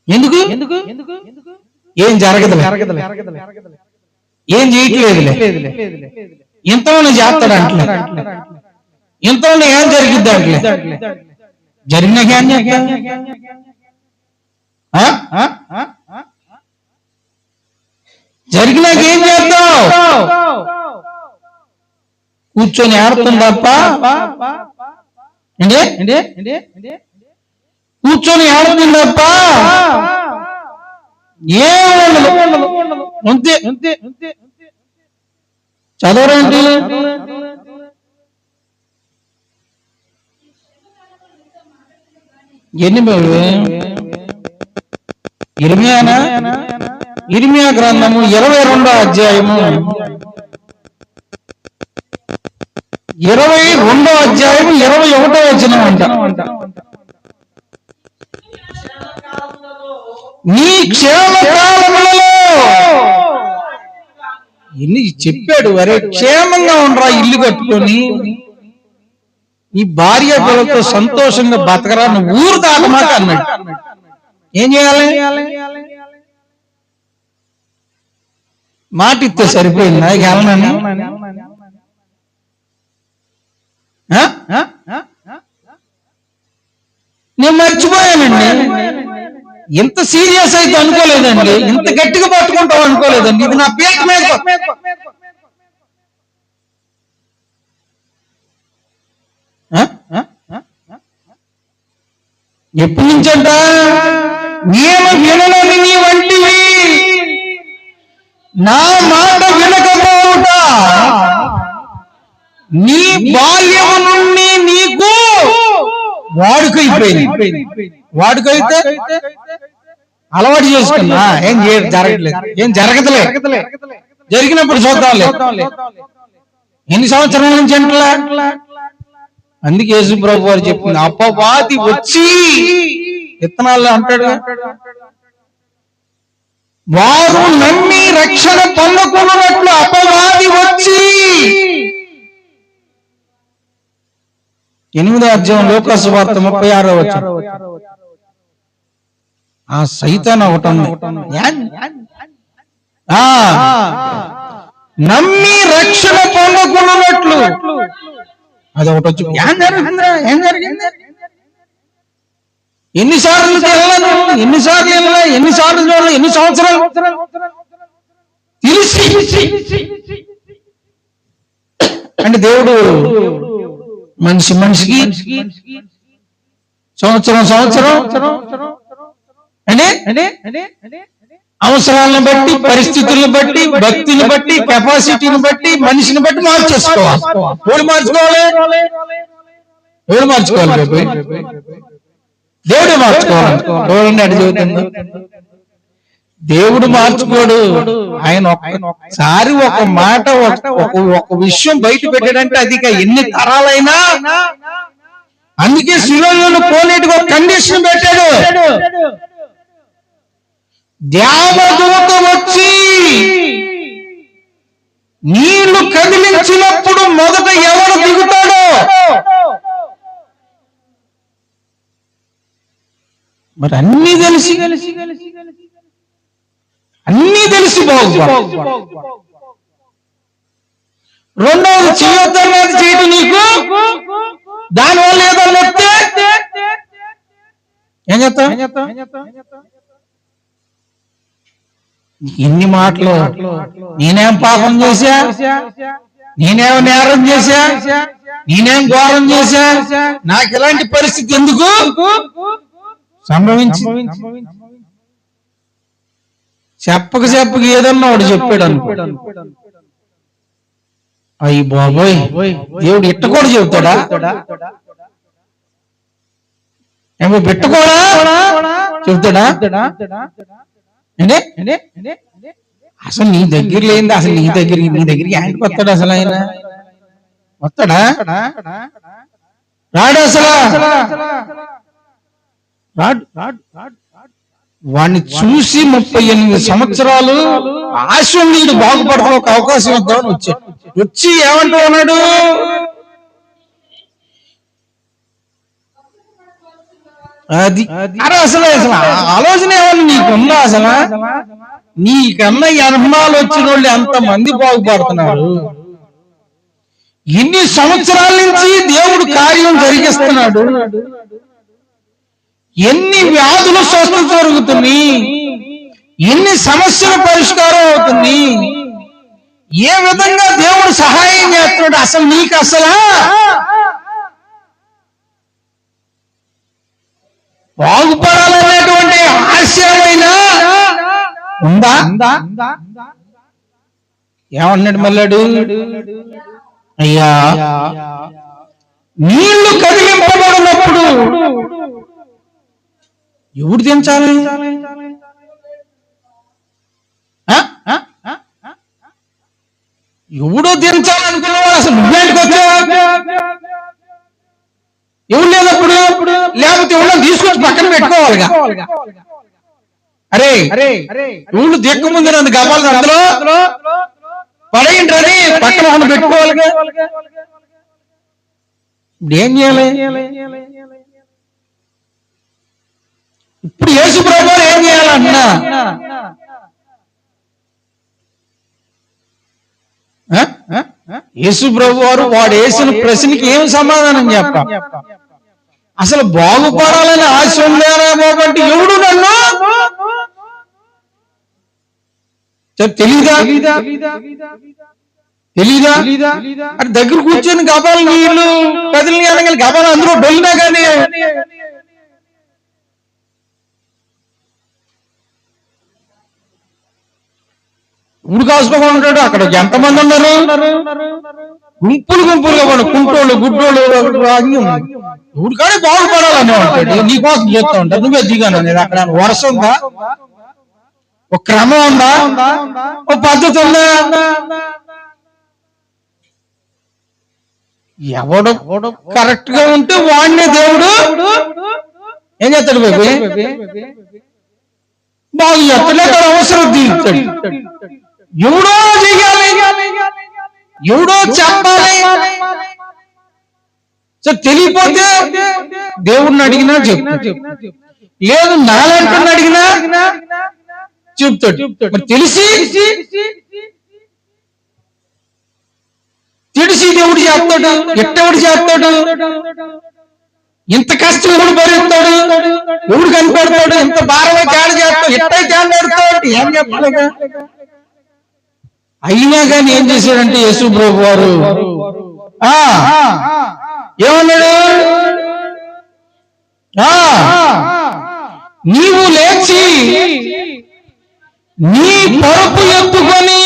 ఎందుకు? ఏం జరగదు, ఏం చేయట్లేదు, ఇంతలోనే చేస్తాడు అంటే, ఇంతలోనే ఏం జరిగిద్ది అంటే, జరిగినాక జరిగినాక ఏం చేస్తావు? కూర్చొని ఆడుతుంది తప్ప, కూర్చొని ఆడుతుంది తప్ప ఏముండదు. అంతే. చదవరేంటి? ఎన్ని ఇర్మియా గ్రంథము 22వ అధ్యాయము 22వ అధ్యాయము 21వ వచనం అంట. నీ క్షేమకాలములలో ఎన్ని చెప్పాడు, వరే క్షేమంగా ఉండరా, ఇల్లు కట్టుకొని నీ భార్య పిల్లలతో సంతోషంగా బతకరా, నువ్వు ఊరు దాటమాక అన్నాడు. ఏం చేయాలి? మాట ఇస్తే సరిపోయిందా? గెలనని నేను మర్చిపోయానండి. ఇంత సీరియస్ అయితే అనుకోలేదండి, ఇంత గట్టిగా పట్టుకుంటావు అనుకోలేదండి. ఇది నా పేరు మీద. ఎప్పటి నుంచంట? నేను వినలేని నీ వంటివి, నా మాట వినకపోవుట నీ బాల్యము నుండి నీకు వాడుకైపోయింది. వాడుకైతే అలవాటు చేసుకున్నా, ఏం జరగట్లేదు, ఏం జరగదులే, జరిగినప్పుడు చూద్దాంలే. ఎన్ని సంవత్సరాల నుంచి అంటలా? అందుకే యేసు ప్రభు వారు చెప్పింది, అపవాది వచ్చి విత్తనాలు అంటాడు, వారు నమ్మి రక్షణ పొందకున్నట్లు అపవాది వచ్చి. 8వ అధ్యాయం లూకా సువార్త 36వ వచనం. ఆ సైతాన్ ఒకటి నమ్మి రక్షణ పొందకున్నట్లు, అది ఒకటి వచ్చి ఏం జరిగింది? ఎన్నిసార్లు వెళ్ళను, ఎన్నిసార్లు వెళ్ళా, ఎన్నిసార్లు చూడాలి, ఎన్ని సంవత్సరాలు తెలిసి అంటే దేవుడు మనిషికి సంవత్సరం అవసరాలను బట్టి, పరిస్థితులను బట్టి, భక్తిని బట్టి, కెపాసిటీని బట్టి, మనిషిని బట్టి మార్చేసుకోవాలి. ఎవరు మార్చుకోవాలి? దేవుడు మార్చుకోవాలి. ఎవరండి అటు చెబుతుంది? దేవుడు మార్చుకోడు. ఆయన ఒక్కసారి ఒక మాట, ఒక విషయం బయట పెట్టాడంటే అది ఎన్ని తరాలైనా. అందుకే శిలోను కోనేటికి ఒక కండిషన్ పెట్టాడు. దేవదూత వచ్చి నీళ్లు కదిలించినప్పుడు మొదట ఎవరు దిగుతాడో మరి అన్ని తెలిసి బాగుపడు. రెండవది చేయొద్దన్నది చేయటం నీకు, దానివల్ల ఏదో చెప్తే ఏం చెప్తాం? ఇన్ని మాటలు, నేనేం పాపం చేశా, నేనేం నేరం చేశా, నేనేం ఘోరం చేశా, నాకు ఇలాంటి పరిస్థితి ఎందుకు సంభవించి చెప్పక ఏదన్నా వాడు చెప్పాడు అనుకో, అయ్యి బాబోయ్ దేవుడు ఇట్ట కూడా చెబుతాడా? ఏమో బిట్ట కూడా చెబుతాడా? అసలు నీ దగ్గర లేనిది అసలు నీ దగ్గరికి ఆయనకి వస్తాడు? అసలు ఆయన వస్తాడా? రాడు. అసలు రాడు. వాడిని చూసి 38 సంవత్సరాలు ఆశ ఉంది, బాగుపడతా ఒక అవకాశం ఇద్దామని వచ్చి ఏమంటూ ఉన్నాడు? అది అసలు ఆలోచన ఏమన్నా నీకున్నా? అసలు నీకన్నా అనుభవాలు వచ్చిన వాళ్ళు ఎంతమంది బాగుపడుతున్నారు. ఇన్ని సంవత్సరాల నుంచి దేవుడు కార్యం జరిగిస్తున్నాడు. ఎన్ని వ్యాధులు స్వస్థత జరుగుతుంది, ఎన్ని సమస్యల పరిష్కారం అవుతుంది, ఏ విధంగా దేవుడు సహాయం చేస్తున్నాడు. అసలు నీకు అసలు బాగుపడాలనేటువంటి ఆశయమైనా ఉందా? ఏమన్నాడు మళ్ళాడు? అయ్యా నీళ్లు కదిలింపబడినప్పుడు ఎవడు దించాలి? ఎవడో దించాలనుకున్నావు. అసలు నువ్వేంటికి వచ్చావు? ఎవరు లేనప్పుడు, లేకపోతే ఎవరో తీసుకొచ్చి పక్కన పెట్టుకోవాలిగా. అరే ఎవరు దిక్కు ముందు నన్ను గబాలి అందులో పడేయండి పక్కన పెట్టుకోవాలిగా. ఇప్పుడు ఏం చేయాలి? ఇప్పుడు యేసు ప్రభువు ఏం చేయాలన్నా? యేసు ప్రభు వారు వాడు వేసిన ప్రశ్నకి ఏం సమాధానం చెప్పా? అసలు బాగుపడాలని ఆశ ఉందారా బాబంటే ఎవడు నన్ను తెలీదా? అంటే దగ్గర కూర్చొని గబాలు నీళ్లు కదిలి అనగాలి, గబాలు అందరూ డొల్లినా కానీ ఊడు కాసుకోకుండా ఉంటాడు. అక్కడ ఎంతమంది ఉన్నారు? గుంపులుగా పడు, కుంటోళ్ళు గుడ్డోళ్ళు. ఊడు కానీ బాగుపడాలని ఉంటాడు. నీకోసం చేస్తూ ఉంటాడు. నువ్వే దిగాను. అక్కడ వరుస ఉందా? ఒక క్రమం ఉందా? ఒక పద్ధతి ఉందా? ఎవడు కరెక్ట్ గా ఉంటే వాడినే దేవుడు ఏం చేస్తాడు? బాగు చేస్తాడు, అవసరం తీరుతాడు. ఎవడో చెయ్యాలి, ఎవడో చెప్పాలి. తెలియపోతే దేవుడిని అడిగినా చెప్తాడు, లేదు నాలంటుని అడిగినా చెప్తాడు. తెలిసి దేవుడు చేస్తాడు. ఎట్టెవడు చేస్తాడు? ఇంత కష్టం ఎవడు భరిస్తాడు? ఎవడు కనిపెడతాడు? ఇంత భారమే తేడా చేస్తాడు. ఎట్టయితే ఆడతాడు? ఏం చెప్పలేక అయినా కానీ ఏం చేశాడంటే యేసు ప్రభు వారు ఏమన్నాడు? నీవు లేచి నీ పరుపు ఎత్తుకొని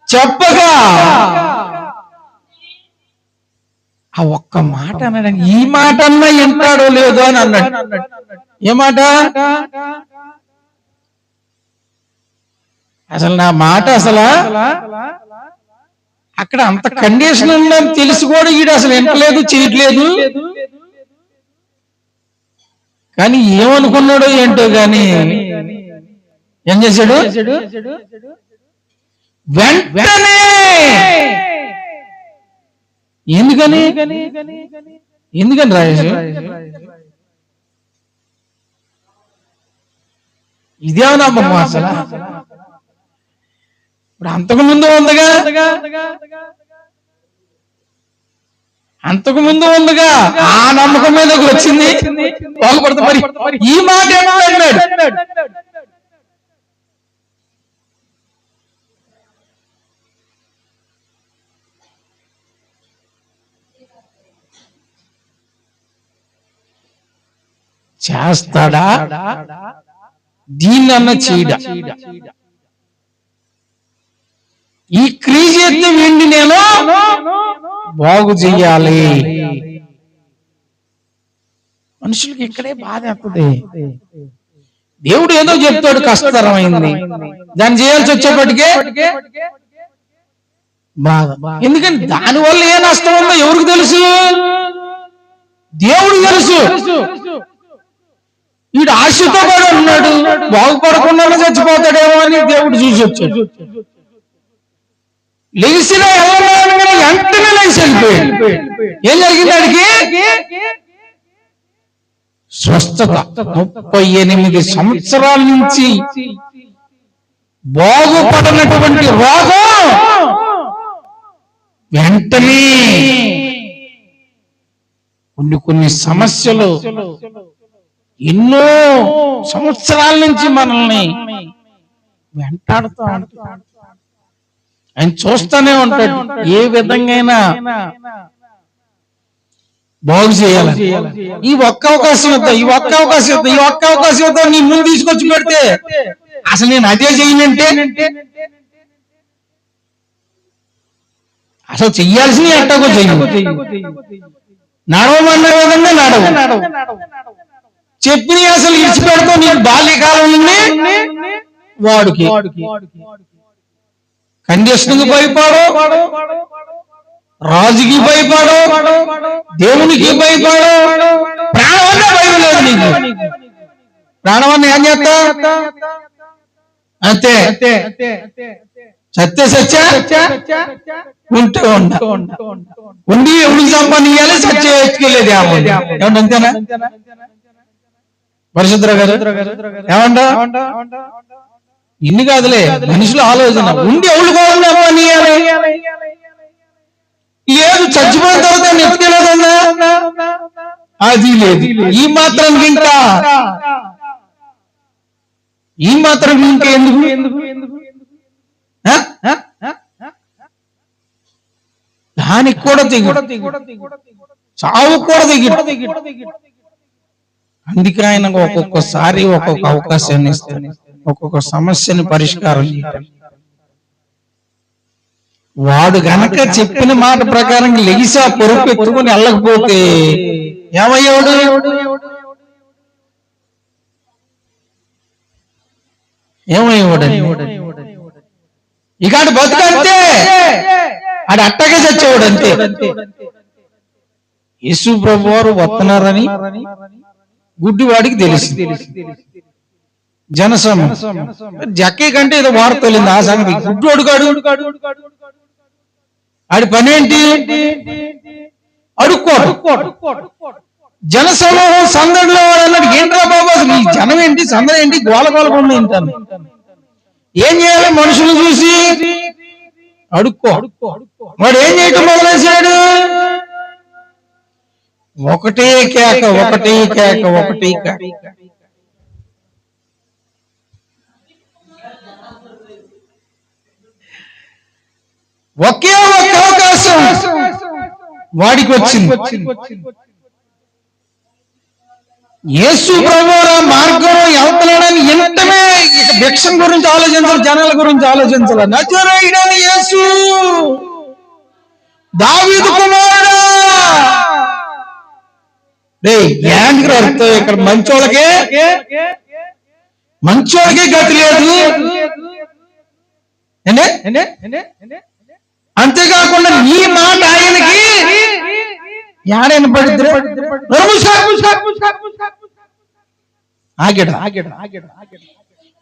చెప్పగా ఆ ఒక్క మాట అన్నాడు. ఈ మాట అన్నా ఎంటాడో లేదో అని అన్నాడు. ఏ మాట? అసలు నా మాట అసలు అక్కడ అంత కండిషన్ ఉందని తెలిసి కూడా ఈడు అసలు ఎంటలేదు, చేయట్లేదు. కానీ ఏమనుకున్నాడో ఏంటో గాని ఏం చేశాడు? వెంటనే. ఎందుకని రాజేష్? ఇదేమన్నా నమ్మకం అసలు? ఇప్పుడు అంతకుముందు ఉందిగా ఆ నమ్మకం మీద వచ్చింది బాగుపడతా. మరి ఈ మాట ఏమన్నాడు? చేస్తాడా దీన్నన్న చేయడా? ఈ క్రీజెత్తి వీడిని నేను బాగు చెయ్యాలి. మనుషులకి ఇక్కడే బాధ అవుతుంది. దేవుడు ఏదో చెప్తాడు, కష్టతరమైంది, దాన్ని చేయాల్సి వచ్చేప్పటికే బాధ. ఎందుకని దానివల్ల ఏ నష్టం ఉందో ఎవరికి తెలుసు? దేవుడు తెలుసు. వీడు ఆశతో కూడా ఉన్నాడు, బాగుపడకుండా చచ్చిపోతాడేమో అని దేవుడు చూసి వచ్చాడు. లెగిసిన వెంటనే లేచి వెళ్ళిపోయాడు. ఏం జరిగింది? వాడికి స్వస్థత. 38 సంవత్సరాల నుంచి బాగుపడనటువంటి రోగం వెంటనే కొన్ని సమస్యలు ఎన్నో సంవత్సరాల నుంచి మనల్ని వెంటాడుతూ ఉంటాడు. ఆయన చూస్తూనే ఉంటాడు ఏ విధంగా బాగు చేయాలి. ఈ ఒక్క అవకాశం ఇద్దా, ఈ ఒక్క అవకాశం ఇద్దా, ఈ ఒక్క అవకాశం ఇద్దా నీ ముందు తీసుకొచ్చి పెడితే అసలు నేను అదే చేయనంటే అసలు చెయ్యాల్సింది ఎట్టకో చెయ్యి. నడవమన్న విధంగా నడవు. చెప్పి అసలు ఇచ్చిపెడతావు. నీకు బాల్యకాలం నుండి వాడికి కండిషన్కి భయపడు, రాజుకి భయపడు, దేవునికి భయపడు, ప్రాణవన్న భయం లేదు నీకు. ప్రాణవన్న ఏం చేస్తా? అంతే సత్య ఉంటే ఉండి ఎవరికి సంపాదించాలి, సత్య ఎత్తుకెళ్ళేది ఏమండి? అంతేనా పరిశుద్ధ గారు? ఏమంటా? ఇన్ని కాదులే మనుషుల ఆలోచన. ఉండి ఎవరు సంపాదించాలి? లేదు, చచ్చిపోయిన తర్వాత ఎత్తుకెళ్ళేదన్నా అది లేదు. ఈ మాత్రం ఇంకా ఎందుకు? దానికి కూడా దిగుడు, చావు కూడా దిగుడు. అందుకే ఆయన ఒక్కొక్కసారి ఒక్కొక్క అవకాశాన్ని ఇస్తాడు, ఒక్కొక్క సమస్యని పరిష్కారం చేయాలి. వాడు గనక చెప్పిన మాట ప్రకారం లెగిసి ఆ పొరుపు ఎత్తుకుని వెళ్ళకపోతే ఏమయ్యాడు? ఇక బతుకంతే, ఆడు అట్టగే చచ్చేవాడు అంతే. యేసు ప్రభు వారు వస్తున్నారని గుడ్డివాడికి తెలిసి జనసమ జక్కే కంటే ఏదో వార్త తెలియదు ఆ సంగతి. గుడ్డు అడుగాడు, ఆడి పని ఏంటి? అడుక్కోడు. జనసమూహం సందడిలో వాడు అన్నాడు, ఏంట్రా బాబు అసలు ఈ జనం ఏంటి, సందడి ఏంటి, గోలగోలకుండా ఏంటాను. ఏం చేయాలి? మనుషులు చూసి అడుక్కో. వాడు ఏం చేయటం మొదలేశాడు? ఒకటే కేక. ఒకే ఒక అవకాశం వాడికి వచ్చింది. యేసు ప్రభువుల మార్గంలో వెళ్తున్నాడని వెంటనే ఇక భిక్షం గురించి ఆలోచించాలి, జనాల గురించి ఆలోచించాలి. నజరేయుడైన యేసు, దావీదు కుమారుడా, ఇక్కడ మంచోళ్ళకే గతి లేదు. అంతేకాకుండా నీ మాట ఆయనకి యాడైన పడిద్ది,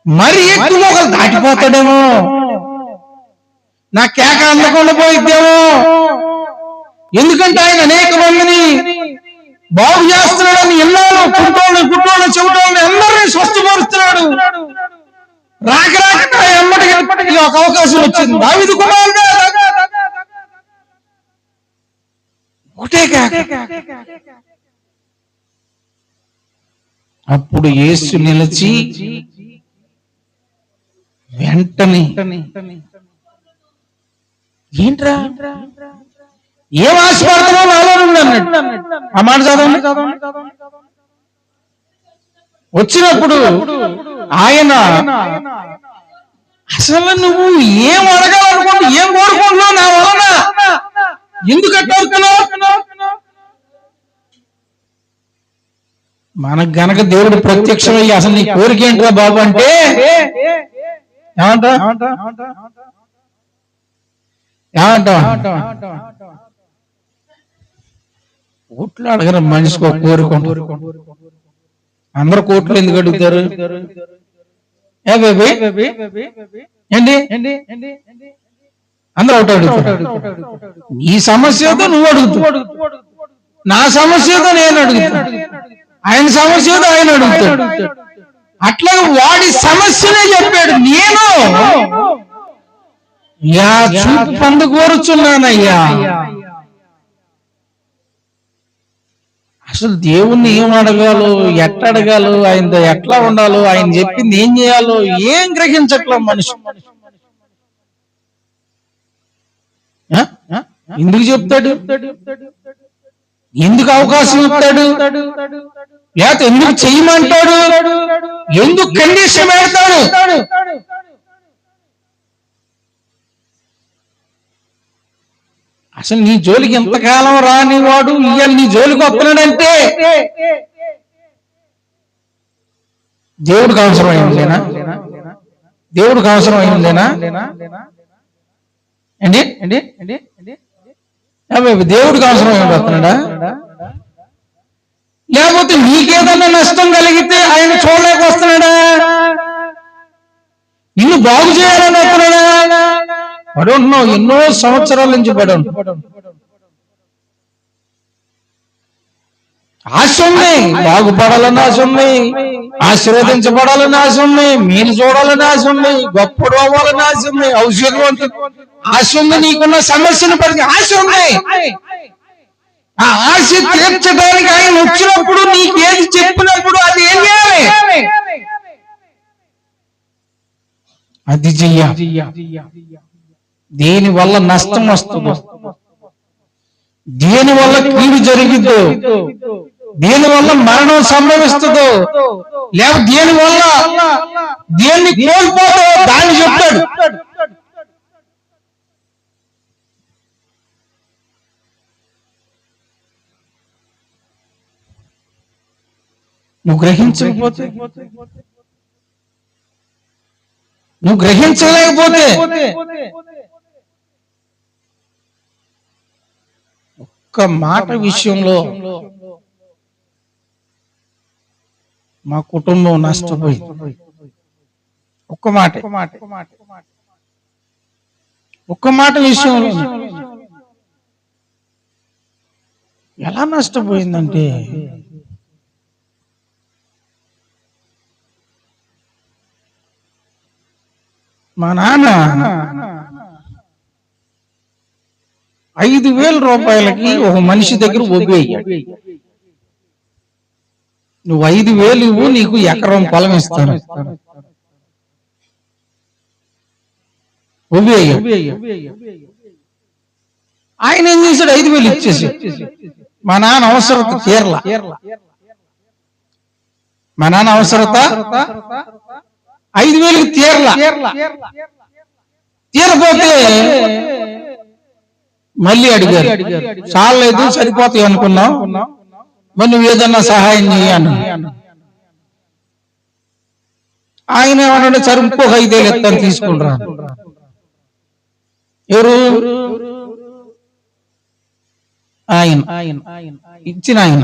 మరి ఎక్కువ ఒకరు దాటిపోతాడేమో, నా కేక అందకుండా పోయిద్దేమో. ఎందుకంటే ఆయన అనేక మందిని బాగు చేస్తున్నాడని ఎన్నాళ్ళు గుట్టోళ్ళు చెబుతోళ్ళు అందరినీ స్వస్థపరుస్తున్నాడు. రాక ఎమ్మటికి ఒక అవకాశం వచ్చింది. దావీదు కుమారుడు ఒకటే కేక. అప్పుడు యేసు నిలిచి వెంటనే, ఏంట్రా ఏం ఆశపడుతున్నావు నాలో అన్నట్టు ఆ మాట చదవండి. వచ్చినప్పుడు ఆయన అసలు నువ్వు ఏం అడగాలనుకుంటూ ఏం కోరుకుంటున్నావు నా వలన, ఎందుకు అట్లా? మనకు గనక దేవుడు ప్రత్యక్షమయ్యి అసలు నీ కోరిక ఏంట్రా బాబు అంటే ఏమంటా కోట్లు అడగరు, మనిషికి ఒక కోరుకుంటారు. అందరు కోట్లు ఎందుకు అడుగుతారు? ఏంటి అందరూ ఒకటి అడుగుతారు. ఈ సమస్యతో నువ్వు అడుగుతావు, నా సమస్యతో నేను అడుగుతాను, ఆయన సమస్యతో ఆయన అడుగుతాడు. అట్లా వాడి సమస్యనే చెప్పాడు. నేను చూపు పండు కోరుచున్నానయ్యా. అసలు దేవుణ్ణి ఏం అడగాలో, ఎట్లా అడగాలో, ఆయనతో ఎట్లా ఉండాలో, ఆయన చెప్పింది ఏం చేయాలో ఏం గ్రహించట్లా మనిషి. ఎందుకు చెప్తాడు? ఎందుకు అవకాశం ఇస్తాడు? లేకపోతే ఎందుకు చెయ్యమంటాడు? ఎందుకు కండిషన్ పెడతాడు? అసలు నీ జోలికి ఎంతకాలం రాని వాడు ఇవాళ నీ జోలికి వస్తున్నాడంటే దేవుడికి అవసరమైందేనా? దేవుడికి అవసరమైందేనా? దేవుడికి అవసరమైంది వస్తున్నాడా? లేకపోతే నీకేదన్నా నష్టం కలిగితే ఆయన చూడలేక వస్తున్నాడా? నిన్ను బాగు చేయాలని వస్తున్నాడా? పడున్నావు ఎన్నో సంవత్సరాల నుంచి పడను. ఆశ ఉంది, బాగుపడాలని ఆశ ఉంది, ఆశీర్వదించబడాలని ఆశ ఉంది, మీరు చూడాలని ఆశ ఉంది, గొప్పడు అవ్వాలని ఆశ ఉంది, ఔషధం ఆశ ఉంది, నీకున్న సమస్యను పరిధి ఆశ ఉంది. ఆ ఆశ తీర్చడానికి ఆయన వచ్చినప్పుడు నీకేది చెప్పినప్పుడు అది ఏం చేయాలి? అది చెయ్యాలి. దేని వల్ల నష్టం వస్తుందో, దేని వల్ల కీడు జరిగిద్దో, దేని వల్ల మరణం సంభవిస్తుందో, లేకపోతే దేని వల్ల దేన్ని కోల్పోతో దాన్ని చెప్తాడు. నువ్వు గ్రహించలేకపోతే ఒక్క మాట విషయంలో మా కుటుంబం నష్టపోయింది. ఒక్క మాట విషయంలో ఎలా నష్టపోయిందంటే, మా నాన్న 5,000 రూపాయలకి ఒక మనిషి దగ్గర ఒగ్గు అయ్యాడు. నువ్వు 5,000 ఇవ్వు, నీకు ఎకరం పొలం ఇస్తాను. ఒగ్గు అయ్యాడు. ఆయన ఏం చేశాడు? 5,000 ఇచ్చేసి మా నాన్న అవసరం తీరలా. మా నాన్న అవసరత 5,000కి తీరపోతే మళ్ళీ అడిగారు. చాలేదు, సరిపోతాయి అనుకున్నాం, మరి నువ్వు ఏదన్నా సహాయం చేయను. ఆయన ఏమన్నాడు, సరే ఇంకొక 5,000 ఎత్తాను తీసుకుంటా. ఎవరు? ఆయన ఇచ్చిన ఆయన.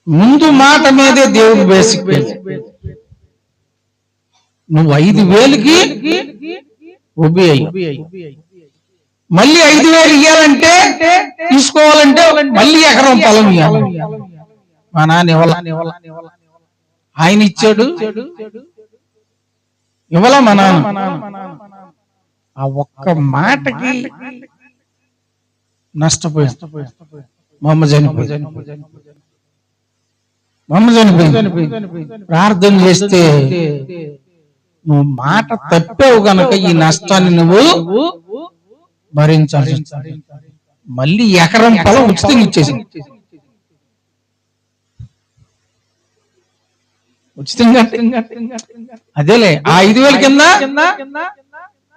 ముందు మాట మీదే దేవుడు బేసిక్. నువ్వు 5,000కి ఒబే అయ్యి, మళ్ళీ 5,000 ఇవ్వాలంటే, తీసుకోవాలంటే మళ్ళీ ఎకరం పొలం ఇవ్వాలి. మా నాన్న ఇవ్వాల, ఆయన ఇచ్చాడు, ఇవ్వాల మా నాన్న. ఆ ఒక్క మాటకి నష్టపోయింది. మా అమ్మ చనిపోయింది. ప్రార్థన చేస్తే, నువ్వు మాట తప్పావు గనక ఈ నష్టాన్ని నువ్వు భరించాలి. మళ్ళీ ఎకరం పొలం ఉచితంగా ఇచ్చేసింది. ఉచితంగా అదేలే, ఆ 5,000 కింద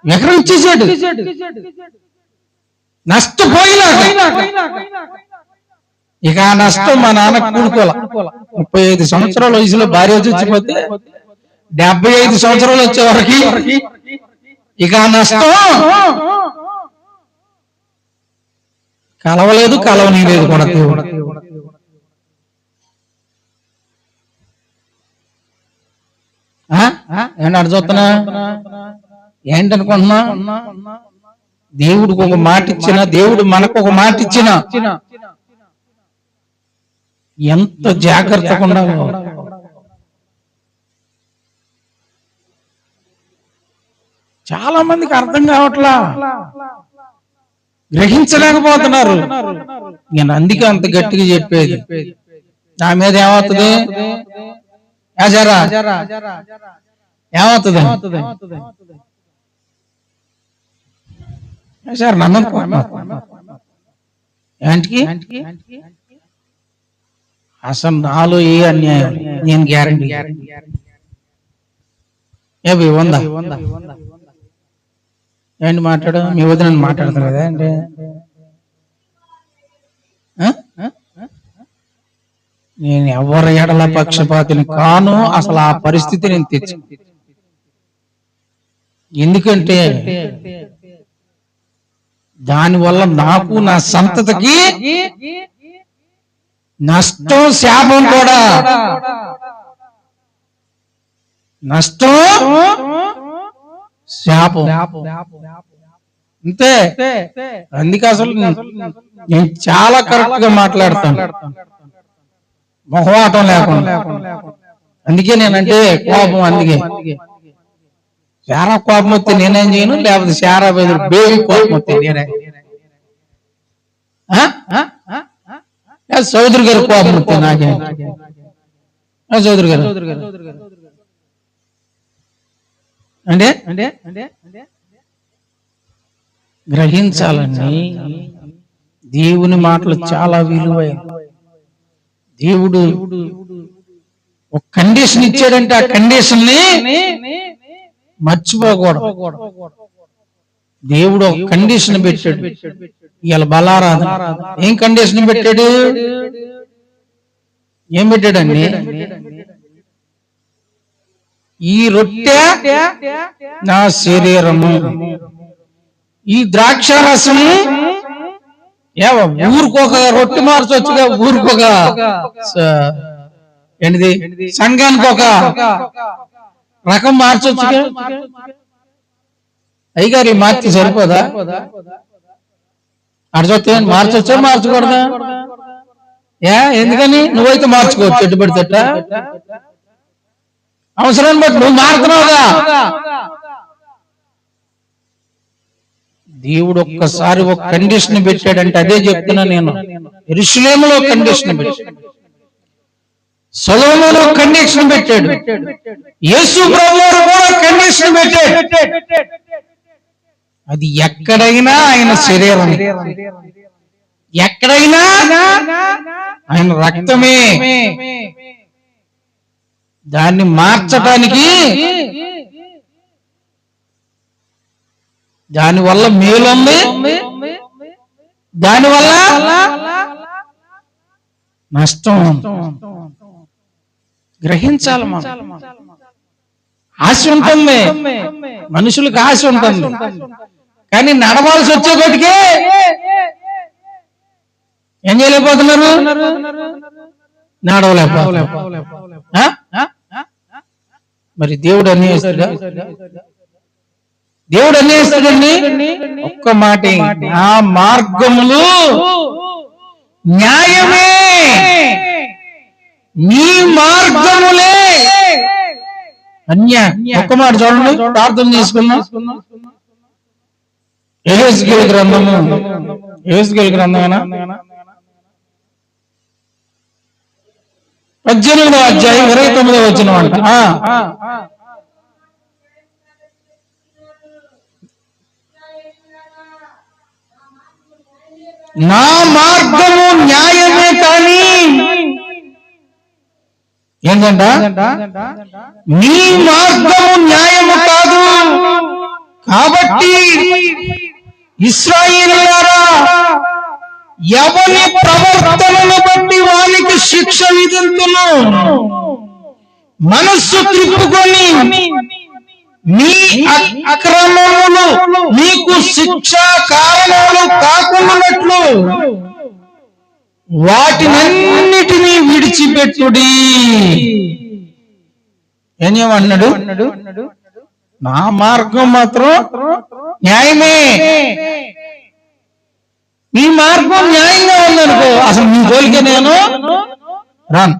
ఎకరం ఇచ్చేసాడు. నష్టపోయినా ఇక ఆ నష్టం మా నాన్న కూడుకోవాలి. 35 సంవత్సరాల వయసులో భార్య చచ్చిపోతే 75 సంవత్సరాలు వచ్చే వరకు ఇక ఆ నష్టం కలవలేదు, కలవనీయలేదు కూడా దేవుడు. ఏంటి అడుగుతున్నా? ఏంటనుకుంటున్నా? దేవుడికి ఒక మాట ఇచ్చిన, దేవుడు మనకు ఒక మాట ఇచ్చిన ఎంత జాగ్రత్తగా ఉండాలి. చాలా మందికి అర్థం కావట్లా, గ్రహించలేకపోతున్నారు. నేను అందుకే అంత గట్టిగా చెప్పేది. నా మీద ఏమవుతుంది? ఏమవుతుంది సార్? నన్ను ఏంటికి అసలు నాలో ఏ అన్యాయం, నేను గ్యారంటీ ఉందా? ఏంటి మాట్లాడు? మీ వద్ద నన్ను మాట్లాడతాను కదా అంటే, నేను ఎవరి ఎడల పక్షపాతిని కాను. అసలు ఆ పరిస్థితి నేను తెచ్చి, ఎందుకంటే దానివల్ల నాకు, నా సంతతికి నష్టం, శాపం కూడా. నష్టం, శాపం అంతే. అందుకే అసలు నేను చాలా కరెక్ట్ గా మాట్లాడతాను, మొహమాటం లేకుండా. అందుకే నేనంటే కోపం. అందుకే శారా కోపం వస్తే నేనేం చేయను, లేకపోతే శారా బెదురు బేబీ కోపం వస్తే నేనే. చౌదరి గారు కోపం వస్తే నాకే. చౌదరి గారు అంటే గ్రహించాలని దేవుని మాటలు చాలా విలువైన. దేవుడు ఒక కండిషన్ ఇచ్చాడంటే ఆ కండిషన్ ని మర్చిపోకూడదు. దేవుడు ఒక కండిషన్ పెట్టాడు. ఇవాళ బలారాధన ఏం కండిషన్ పెట్టాడు? ఏం పెట్టాడండి? ఈ రొట్టె నా శరీరము, ఈ ద్రాక్షారసము. ఊరికొక రొట్టె మార్చొచ్చుగా, ఊరికొక ఏంటిది సంఘానికి ఒక రకం మార్చొచ్చుగా. అయ్యగారు మార్చి సరిపోదా? అడిచొస్తే మార్చొచ్చా, మార్చకూడదా? ఎందుకని? నువ్వైతే మార్చుకోవచ్చు, ఎట్టుబడితేట అవసరాన్ని బట్టి నువ్వు మారుతున్నావుగా. దేవుడు ఒక్కసారి ఒక కండిషన్ పెట్టాడంటే అదే చెప్తున్నా నేను. యెరూషలేములో కండిషన్ పెట్టాడు, సొలొమోనులో కండిషన్ పెట్టాడు, యేసు ప్రభువు కూడా కండిషన్ పెట్టాడు. అది ఎక్కడైనా ఆయన శరీరం, ఎక్కడైనా ఆయన రక్తమే దాన్ని మార్చటానికి, దానివల్ల మేలుంది, దానివల్ల నష్టం. గ్రహించాలి. ఆశ ఉంటుంది, మనుషులకు ఆశ ఉంటుంది, కానీ నడవాల్సి వచ్చేకొటికి ఏం చేయలేకపోతున్నారు, నడవలేకపోతున్నారు. మరి దేవుడు అన్యాయస్తుడా? దేవుడు అన్యాయస్తుడండి? ఒక్క మాట, ఆ మార్గములు న్యాయమే, నీ మార్గములే ఒక్క మాట చూడండి, ప్రార్థన చేసుకున్నాం. యెహెజ్కేలు గ్రంథము, యెహెజ్కేలు గ్రంథమేనా 18వ అధ్యాయం 29వ వచనం అంట. నా మార్గము న్యాయమే కానీ ఏంటంట, నీ మార్గము న్యాయము కాదు. కాబట్టి ఇశ్రాయేలీయులారా, ఎవరి ప్రవర్తనను బట్టి వానికి శిక్ష విధింతును. మనస్సు త్రిప్పుకొని నీ అక్రమములు నీకు శిక్ష కారణాలు కాకున్నట్లు వాటినన్నిటినీ విడిచిపెట్టుడి. ఏమన్నాడు? నా మార్గం మాత్రం న్యాయమే. నీ మార్గం న్యాయంగా ఉందనుకో, అసలు నీ పోలికే నేను రాను.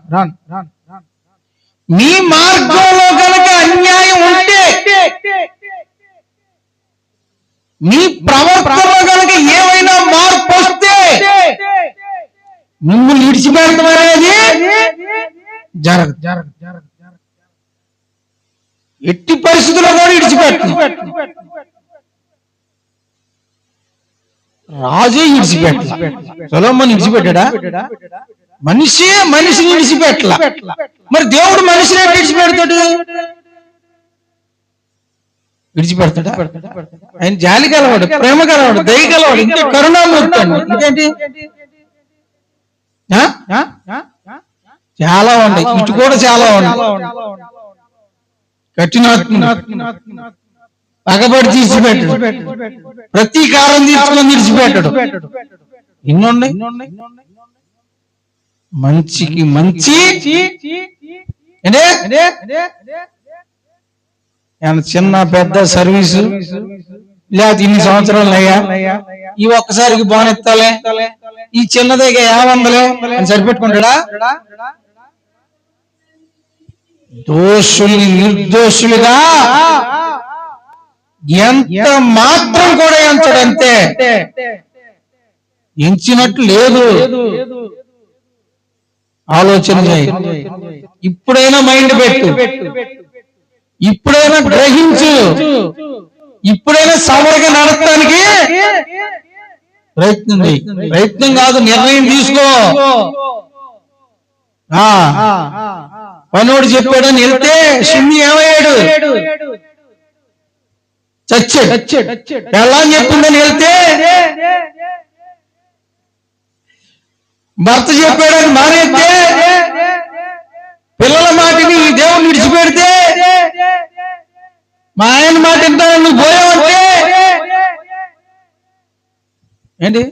నీ మార్గంలో కనుక అన్యాయం ఉంటే, నీ ప్రవర్తనలో కనుక ఏమైనా మార్పు వస్తే మిమ్మల్ని విడిచిపెడతాం అనేది జరగదు. ఎట్టి పరిస్థితుల్లో కూడా విడిచిపెట్టను. రాజే విడిచిపెట్ట, సొలొమోను విడిచిపెట్టాడా? మనిషిని విడిచిపెట్టలా. మరి దేవుడు మనిషిని విడిచిపెడతాడు? విడిచిపెడతాడా? ఆయన జాలి గలవాడు, ప్రేమ గలవాడు, దయ గలవాడు, ఇంకా కరుణామూర్తి అండి. ఇంకేంటి చాలా ఉన్నాయి, ఇటు కూడా చాలా ఉన్నాయి. కఠినాత్మ, పగబడి తీర్చిపెట్టడు, ప్రతీకారం తీసుకొని విడిచిపెట్టడు. ఇన్నున్నాయి. మంచికి మంచి చిన్న పెద్ద సర్వీసు, లేదా ఇన్ని సంవత్సరాలు అయ్యా, ఈ ఒక్కసారికి బానెత్తాలే, ఈ చిన్నదేగా 50 అని సరిపెట్టుకుంటాడా? దోషుల్ని నిర్దోషులుగా ఎంత మాత్రం కూడా ఎంచడంతే, ఎంచినట్లు లేదు. ఆలోచన చేయి. ఇప్పుడైనా మైండ్ పెట్టు, ఇప్పుడైనా గ్రహించు, ఇప్పుడైనా సమరగా నడపడానికి ప్రయత్నం చేయి. ప్రయత్నం కాదు, నిర్ణయం తీసుకో. పనోడు చెప్పాడని వెళ్తే షిమ్మి ఏమయ్యాడు? చచ్చాడు. ఎలా చెప్పిందని వెళ్తే భర్త చెప్పాడని మానేస్తే, పిల్లల మాటని దేవుని విడిచిపెడితే, మా ఆయన మాట వింటాను నువ్వు పోయావంటే ఏంటి?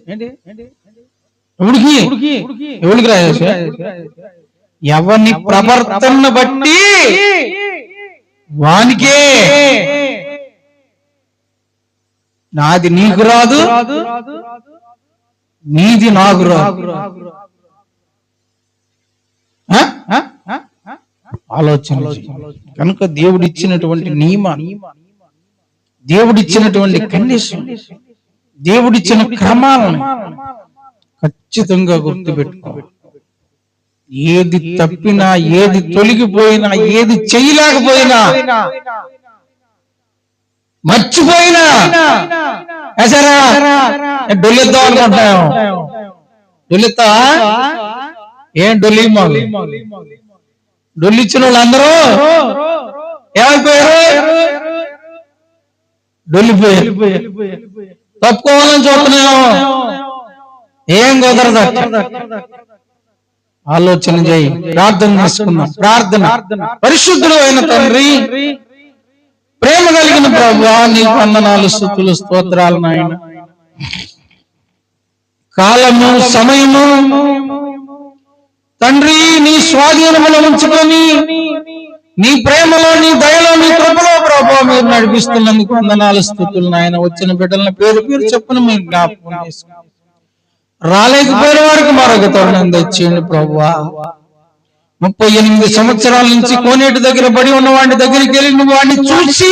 ఎవరికి రాజేశ? ఎవరిని ప్రవర్తన బట్టి వానికే. నాది నీకు రాదు, నీది నాకు రాదు. ఆలోచన కనుక దేవుడిచ్చినటువంటి నియమాలు, దేవుడిచ్చినటువంటి కండిషన్, దేవుడిచ్చిన క్రమాలను ఖచ్చితంగా గుర్తుపెట్టుకోవాలి. ఏది తప్పినా, ఏది తొలగిపోయినా, ఏది చేయలేకపోయినా, మర్చిపోయినా డొల్లెద్దాం అనుకుంటాం. డొల్లెత్తా ఏం డొల్లిమా డొల్లిచ్చిన వాళ్ళందరూ ఏమైపోయారు? డొల్లిపోయారు. తప్పుకోవాలని చూస్తున్నాము, ఏం కుదరదు. ఆలోచన చేయి, ప్రార్థన చేసుకుందాం. ప్రార్థన. పరిశుద్ధుడు అయిన తండ్రి, ప్రేమ కలిగిన ప్రభువా, నీకు వందనాలు, స్తుతులు, స్తోత్రాలు నాయన. కాలము, సమయము తండ్రి నీ స్వాధీనములో ఉంచుకొని నీ ప్రేమలో, నీ దయలో, నీ కృపలో ప్రభువా మీరు నడిపిస్తున్నందుకు వందనాలు, స్తుతులు నాయన. వచ్చిన బిడ్డలను పేరు పేరు చెప్పున మీరు జ్ఞాపకం చేసుకుని రాలేకపోయిన వారికి మరొక తరుణం తెచ్చేయండి ప్రభువా. 38 సంవత్సరాల నుంచి కోనేటి దగ్గర బడి ఉన్న వాడి దగ్గరికి వెళ్ళి నువ్వు వాడిని చూసి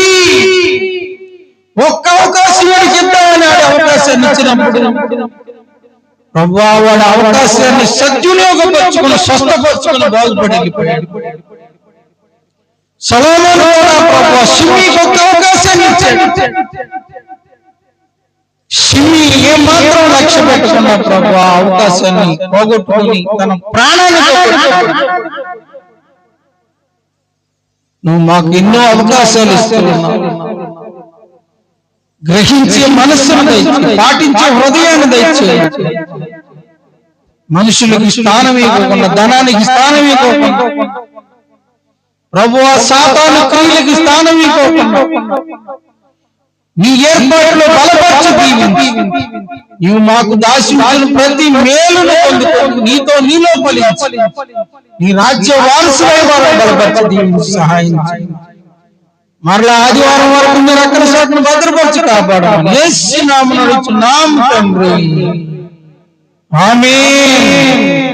ఒక్క అవకాశం వాడికి ఇద్దామని అవకాశాన్ని ఇచ్చినప్పుడు ప్రభువా వాడి అవకాశాన్ని సద్వినియోగపరుచుకుని, స్వస్థపరుచుకుని బాగుపడి వెళ్ళిపోయాడు. సొలొమోను కూడా ప్రభువా షిమ్మీకి ఒక్క అవకాశాన్ని ఇచ్చాడు. షిమ్మీ ఏమాత్రం లక్ష్య పెట్టుకున్న ప్రభువా అవకాశాన్ని పోగొట్టుకుని తన ప్రాణాన్ని పోగొట్టుకున్నాడు. నువ్వు మాకు ఎన్నో అవకాశాలు ఇస్తున్నావు. గ్రహించే మనస్సును దయచేయి, పాటించే హృదయాన్ని దయచేయి. మనుషులకి స్థానం ఇవ్వకుండా, ధనానికి స్థానం ఇవ్వకుండా ప్రభువా, సాతాను క్రియలకి స్థానం ఇవ్వకుండా నీ ఏర్పాటులో బలపరచు దీవించి నీవు మాకు దాసించిన ప్రతి మేలును పొందుకొని నీతో నీలో ఫలించి నీ రాజ్య వారసులై వారు బలపరచు దీవించి సహాయం చేయి. మరలా ఆదివారం వరకు మీరు అక్కడ చోటును భద్రపరిచి కాపాడమని యేసు నామమున అడుగుచున్నాము తండ్రి. ఆమేన్.